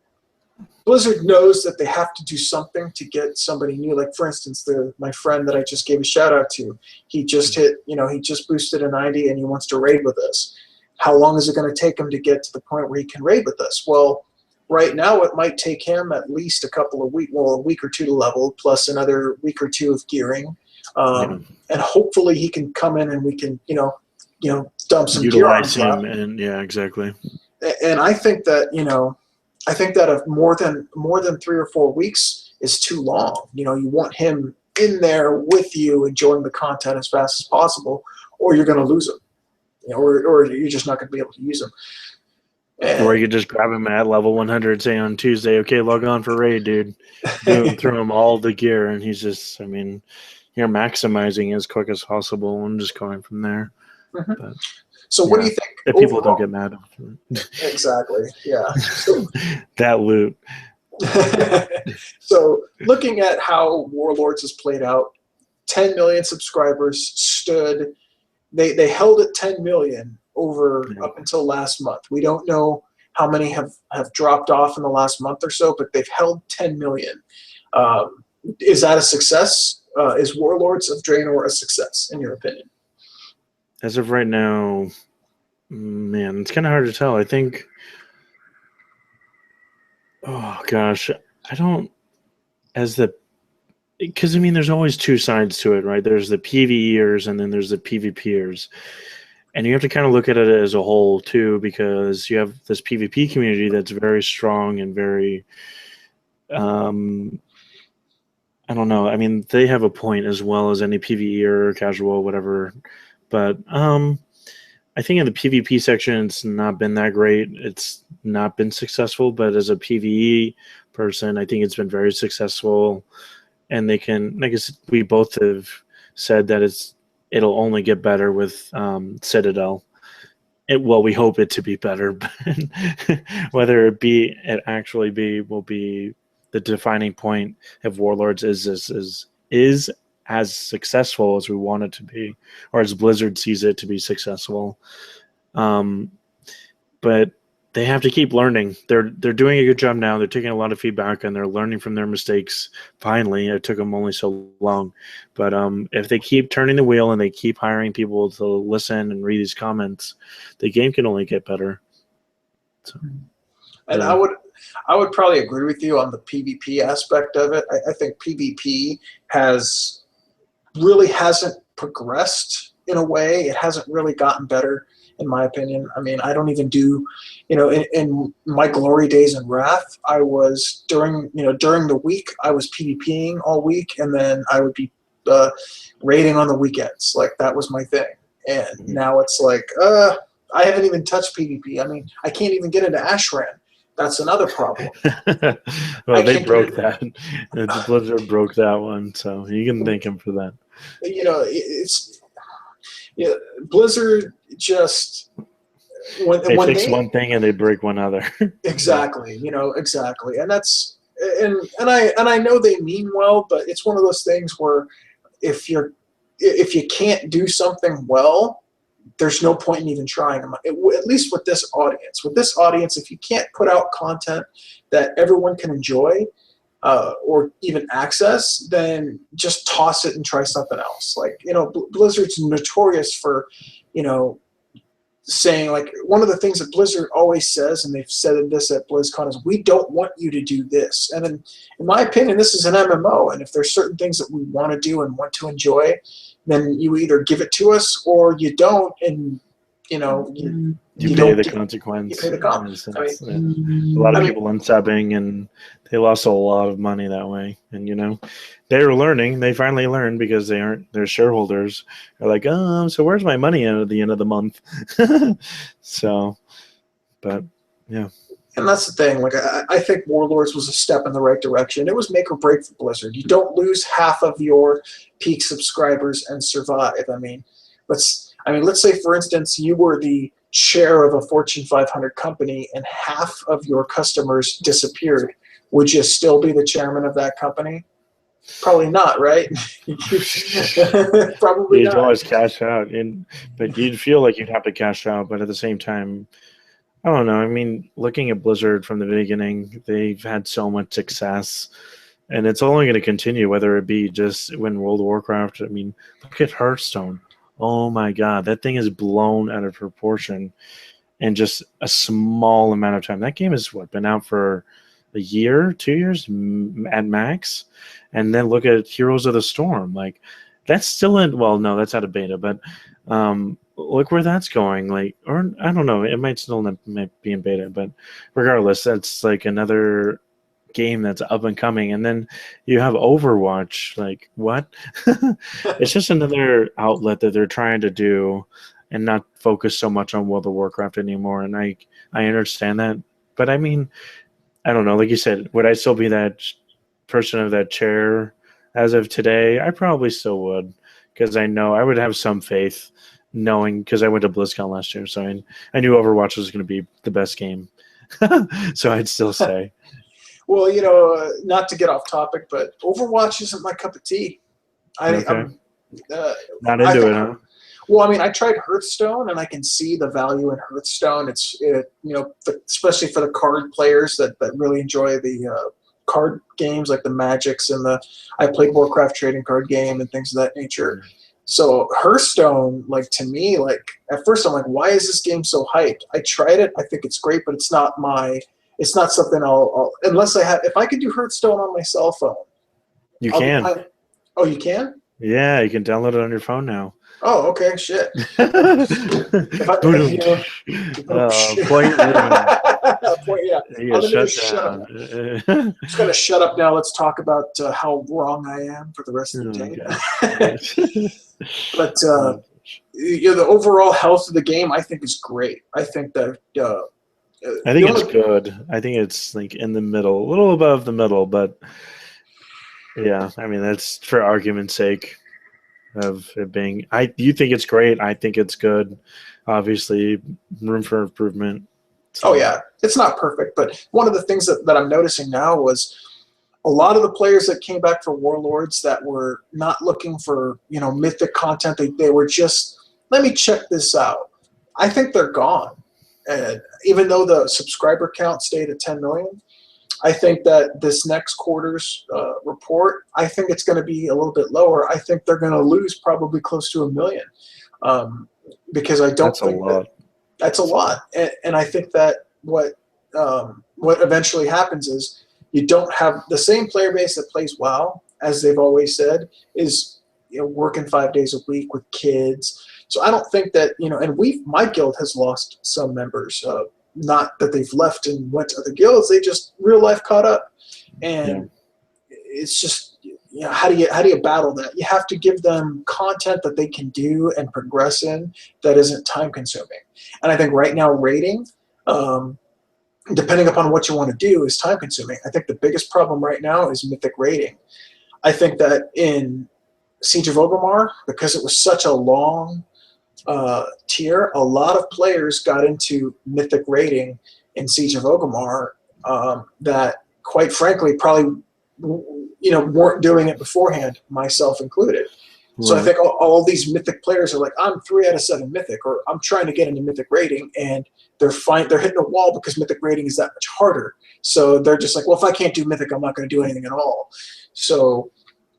knows that they have to do something to get somebody new. Like, for instance, my friend that I just gave a shout out to, he just hit, he just boosted a 90 and he wants to raid with us. How long is it going to take him to get to the point where he can raid with us? Well, right now it might take him at least a week or two to level, plus another week or two of gearing. And hopefully he can come in and we can, dump some gear on him. And yeah, exactly. And I think that, of more than 3 or 4 weeks is too long. You want him in there with you, enjoying the content as fast as possible, or you're going to lose him. Or you're just not going to be able to use them. Or you just grab him at level 100, say on Tuesday, okay, log on for raid, dude. Boom, throw him all the gear, and he's just, I mean, you're maximizing as quick as possible and just going from there. Mm-hmm. But, so what do you think? If people don't get mad. Exactly, yeah. So, that loot. So looking at how Warlords has played out, 10 million subscribers stood. They held at 10 million up until last month. We don't know how many have dropped off in the last month or so, but they've held 10 million. Is that a success? Is Warlords of Draenor a success, in your opinion? As of right now, man, it's kind of hard to tell. I think, oh gosh, I don't, because I mean, there's always two sides to it, right? There's the PvEers and then there's the PvPers. And you have to kind of look at it as a whole too, because you have this PvP community that's very strong and very, I don't know. I mean, they have a point as well as any PvE or casual, whatever. But I think in the PvP section, it's not been that great. It's not been successful. But as a PvE person, I think it's been very successful. And they can, I guess we both have said that it'll only get better with Citadel. We hope it to be better, but whether it actually will be the defining point of Warlords is as successful as we want it to be, or as Blizzard sees it to be successful. But they have to keep learning. They're doing a good job now. They're taking a lot of feedback and they're learning from their mistakes. Finally, it took them only so long. But if they keep turning the wheel and they keep hiring people to listen and read these comments, the game can only get better. So, and I would probably agree with you on the PvP aspect of it. I think PvP hasn't progressed in a way. It hasn't really gotten better, in my opinion. I mean, I don't even do, in my glory days in Wrath, I was during the week, I was PvPing all week, and then I would be raiding on the weekends. Like, that was my thing. And now it's like, I haven't even touched PvP. I mean, I can't even get into Ashran. That's another problem. Well, they broke that. Blizzard broke that one, so you can thank him for that. Blizzard just they fix one thing and they break one other. Exactly, exactly, and that's and I know they mean well, but it's one of those things where if you can't do something well, there's no point in even trying them. At least with this audience. With this audience, if you can't put out content that everyone can enjoy or even access, then just toss it and try something else. Like, Blizzard's notorious for, saying, like, one of the things that Blizzard always says, and they've said this at BlizzCon, is we don't want you to do this. And in my opinion, this is an MMO, and if there's certain things that we want to do and want to enjoy, then you either give it to us or you don't, and you pay the consequence. You pay the consequence. A lot of people unsubbing, and they lost a lot of money that way. And they're learning. They finally learned because their shareholders are like, so where's my money at the end of the month? So, but yeah. And that's the thing. Like, I think Warlords was a step in the right direction. It was make or break for Blizzard. You don't lose half of your peak subscribers and survive. I mean, let's say, for instance, you were the chair of a Fortune 500 company and half of your customers disappeared. Would you still be the chairman of that company? Probably not, right? Probably not. You'd always cash out, but you'd feel like you'd have to cash out. But at the same time, I don't know. I mean, looking at Blizzard from the beginning, they've had so much success, and it's only going to continue, whether it be just when World of Warcraft. I mean, look at Hearthstone. Oh my God, that thing is blown out of proportion in just a small amount of time. That game has been out for a year, 2 years at max, and then look at Heroes of the Storm. Like, that's still in. Well, no, that's out of beta, but look where that's going. Like, or I don't know, it might still not be in beta, but regardless, that's like another game that's up and coming. And then you have Overwatch. Like, what? It's just another outlet that they're trying to do and not focus so much on World of Warcraft anymore. And I understand that, but I mean, I don't know, like you said, would I still be that person of that chair as of today? I probably still would, because I know I would have some faith, knowing, because I went to BlizzCon last year, so I knew Overwatch was going to be the best game. So I'd still say. Well, not to get off topic, but Overwatch isn't my cup of tea. I'm not into it, huh? Well, I mean, I tried Hearthstone, and I can see the value in Hearthstone. Especially for the card players that really enjoy the card games, like the Magics and I played Warcraft trading card game and things of that nature. So Hearthstone, like, to me, like, at first I'm like, why is this game so hyped? I tried it. I think it's great, but it's not something I'll unless if I could do Hearthstone on my cell phone. You can. Oh, you can? Yeah, you can download it on your phone now. Oh, okay, shit. Point, yeah. I'm just going to shut up now. Let's talk about how wrong I am for the rest of the day. But the overall health of the game, I think, is great. I think that I think it's good. I think it's like in the middle, a little above the middle, but yeah, I mean, that's for argument's sake of it being. You think it's great. I think it's good. Obviously, room for improvement. So. Oh yeah, it's not perfect, but one of the things that I'm noticing now was a lot of the players that came back for Warlords that were not looking for mythic content. They were just, let me check this out. I think they're gone. And even though the subscriber count stayed at 10 million, I think that this next quarter's report, I think it's going to be a little bit lower. I think they're going to lose probably close to 1 million because I don't think that's a lot. And I think that what eventually happens is you don't have the same player base that plays WoW, as they've always said, is working 5 days a week with kids, So I don't think that, and my guild has lost some members. Not that they've left and went to other guilds, they just real life caught up. And it's just, how do you battle that? You have to give them content that they can do and progress in that isn't time consuming. And I think right now raiding, depending upon what you want to do, is time consuming. I think the biggest problem right now is mythic raiding. I think that in Siege of Orgrimmar, because it was such a long tier, a lot of players got into mythic raiding in Siege of Orgrimmar that, quite frankly, probably weren't doing it beforehand, myself included. Right. So I think all these mythic players are like, I'm 3 out of 7 mythic, or I'm trying to get into mythic raiding, and they're hitting a wall because mythic raiding is that much harder. So they're just like, well, if I can't do mythic, I'm not going to do anything at all. So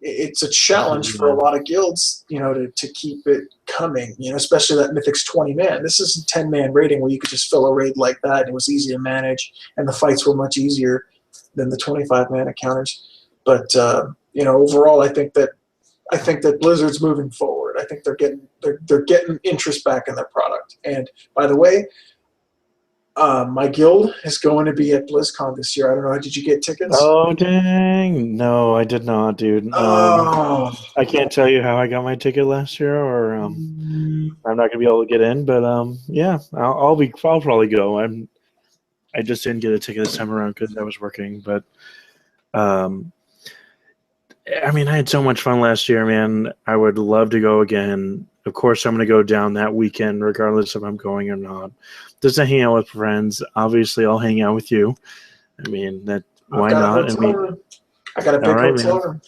it's a challenge for a lot of guilds, to keep it coming, especially that mythic's 20 man. This is a 10-man raiding where you could just fill a raid like that. It was easy to manage, and the fights were much easier than the 25-man encounters. But overall, I think that Blizzard's moving forward. I think they're getting interest back in their product. And by the way, my guild is going to be at BlizzCon this year. I don't know. Did you get tickets? Oh, dang. No, I did not, dude. I can't tell you how I got my ticket last year, or I'm not going to be able to get in. But yeah, I'll probably go. I just didn't get a ticket this time around because I was working. But I mean, I had so much fun last year, man. I would love to go again. Of course, I'm going to go down that weekend, regardless if I'm going or not. Just to hang out with friends. Obviously, I'll hang out with you. I mean, why not? I got a big hotel room.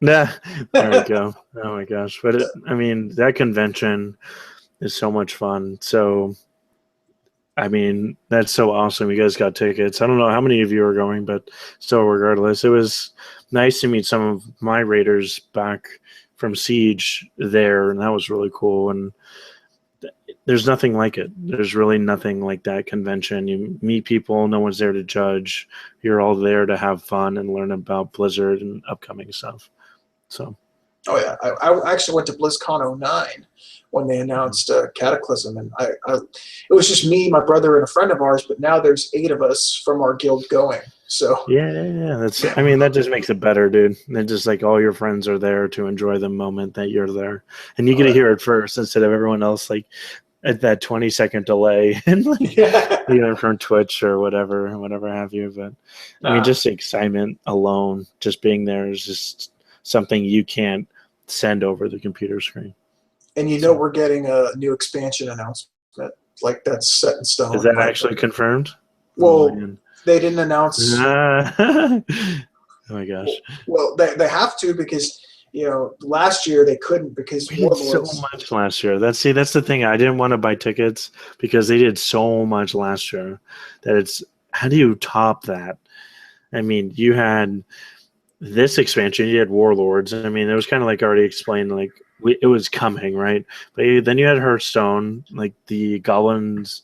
Nah, there we go. Oh my gosh! But I mean, that convention is so much fun. So, I mean, that's so awesome. You guys got tickets. I don't know how many of you are going, but still, regardless, it was nice to meet some of my raiders back from Siege there, and that was really cool. And there's nothing like it. There's really nothing like that convention. You meet people, no one's there to judge. You're all there to have fun and learn about Blizzard and upcoming stuff. So, oh yeah, I actually went to BlizzCon 09 when they announced Cataclysm, and it was just me, my brother, and a friend of ours. But now there's 8 of us from our guild going. So yeah. That just makes it better, dude. It's just like all your friends are there to enjoy the moment that you're there, and you get to hear it first instead of everyone else, like at that 20-second delay, and like from Twitch or whatever have you. But I mean, just the excitement alone, just being there, is just something you can't send over the computer screen. And we're getting a new expansion announcement, like that's set in stone. Is that actually confirmed? Well, they didn't announce. Oh my gosh. Well, they have to, because last year they couldn't because we did so much last year. That's the thing. I didn't want to buy tickets because they did so much last year that how do you top that? I mean, you had this expansion, you had Warlords. I mean, it was kind of like already explained, like it was coming, right? But then you had Hearthstone, like the goblins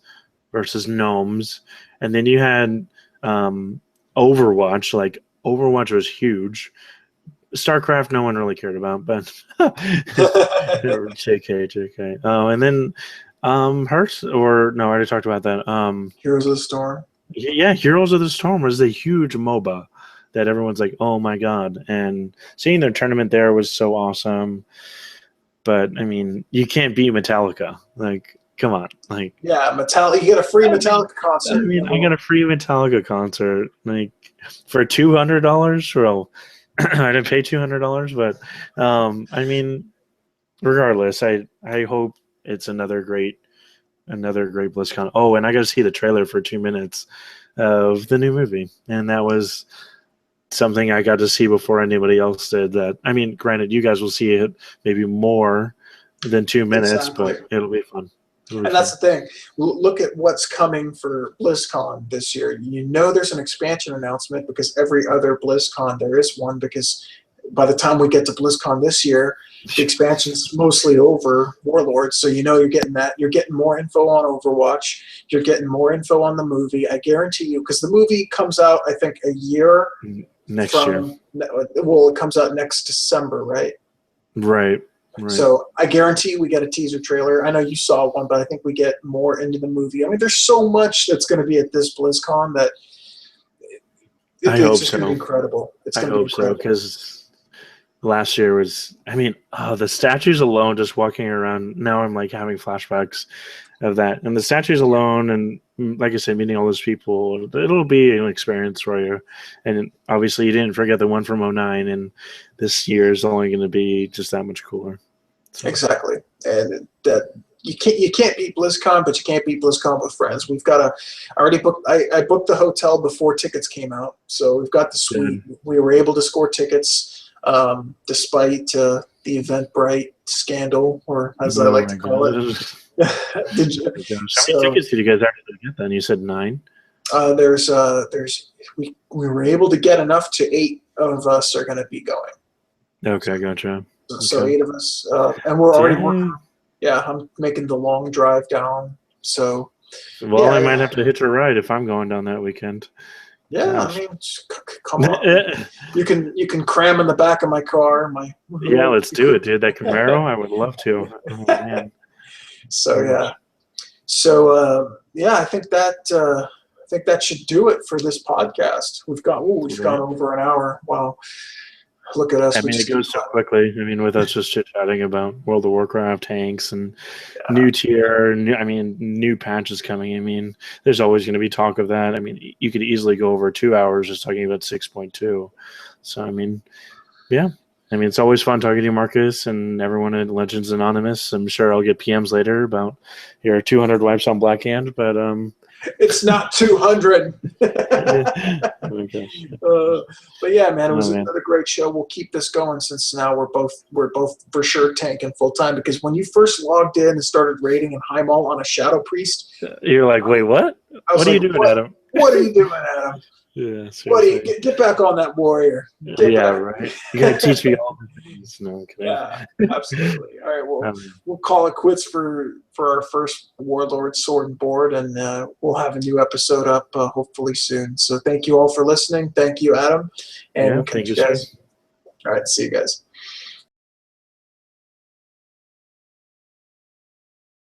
versus gnomes, and then you had Overwatch. Like Overwatch was huge. StarCraft, no one really cared about, but JK. Oh, and then Hearth, or no, I already talked about that. Heroes of the Storm. Yeah, Heroes of the Storm was the huge MOBA that everyone's like, oh my god, and seeing their tournament there was so awesome. But I mean, you can't beat Metallica. Like, come on, like Metallica. You get a free Metallica concert. I mean, I got a free Metallica concert, like for $200. Well, I didn't pay $200, but I mean, regardless, I hope it's another great BlizzCon. Oh, and I got to see the trailer for 2 minutes of the new movie, and that was something I got to see before anybody else did. That, I mean, granted, you guys will see it maybe more than 2 minutes, exactly. But it'll be fun. That's the thing. Look at what's coming for BlizzCon this year. There's an expansion announcement because every other BlizzCon there is one, because by the time we get to BlizzCon this year, the expansion's mostly over, Warlords. So you're getting that. You're getting more info on Overwatch. You're getting more info on the movie. I guarantee you, because the movie comes out, I think, a year next year. Well, it comes out next December, right? Right. Right. So I guarantee we get a teaser trailer. I know you saw one, but I think we get more into the movie. I mean, there's so much that's going to be at this BlizzCon that I hope it's just going to be so. incredible. It's I going to be hope so, incredible. because last year was, I mean, the statues alone, just walking around, now I'm like having flashbacks of that. And the statues alone, and like I said, meeting all those people, it'll be an experience for you. And obviously, you didn't forget the one from '09, and this year is only going to be just that much cooler. So. Exactly. And that you can't beat BlizzCon, but you can't beat BlizzCon with friends. We've got I already booked. I booked the hotel before tickets came out, so we've got the suite. Good. We were able to score tickets despite the Eventbrite scandal, or as I like to call it. Did you, How many tickets did you guys actually get then? You said 9? We were able to get enough to 8 of us are going to be going. Okay, gotcha. So Okay. 8 of us, and we're already working. Dang. Yeah, I'm making the long drive down. So Well, yeah, I might have to hitch a ride if I'm going down that weekend. yeah. Gosh. I mean, come on. You can cram in the back of my car. Yeah, let's do it, dude. That Camaro, I would love to. Oh man. So yeah. So yeah, I think that should do it for this podcast. We've gone over an hour. Wow. Look at us. I mean, it goes so quickly. I mean, with us just chit-chatting about World of Warcraft, tanks, and new tier, new patches coming. I mean, there's always going to be talk of that. I mean, you could easily go over 2 hours just talking about 6.2. So, I mean, yeah. I mean, it's always fun talking to you, Marcus, and everyone at Legends Anonymous. I'm sure I'll get PMs later about your 200 wipes on Blackhand, but it's not 200. But yeah, man, it was another great show. We'll keep this going since now we're both for sure tanking full time. Because when you first logged in and started raiding in Highmall on a Shadow Priest, you're like, wait, what? What are you doing, Adam? What are you doing, Adam? Yeah, what do you get back on that warrior? Right. You gotta teach me all the things. No, yeah, absolutely. All right, well, we'll call it quits for our first Warlord Sword and Board, and we'll have a new episode up hopefully soon. So thank you all for listening. Thank you, Adam, and we'll catch you guys. All right, see you guys.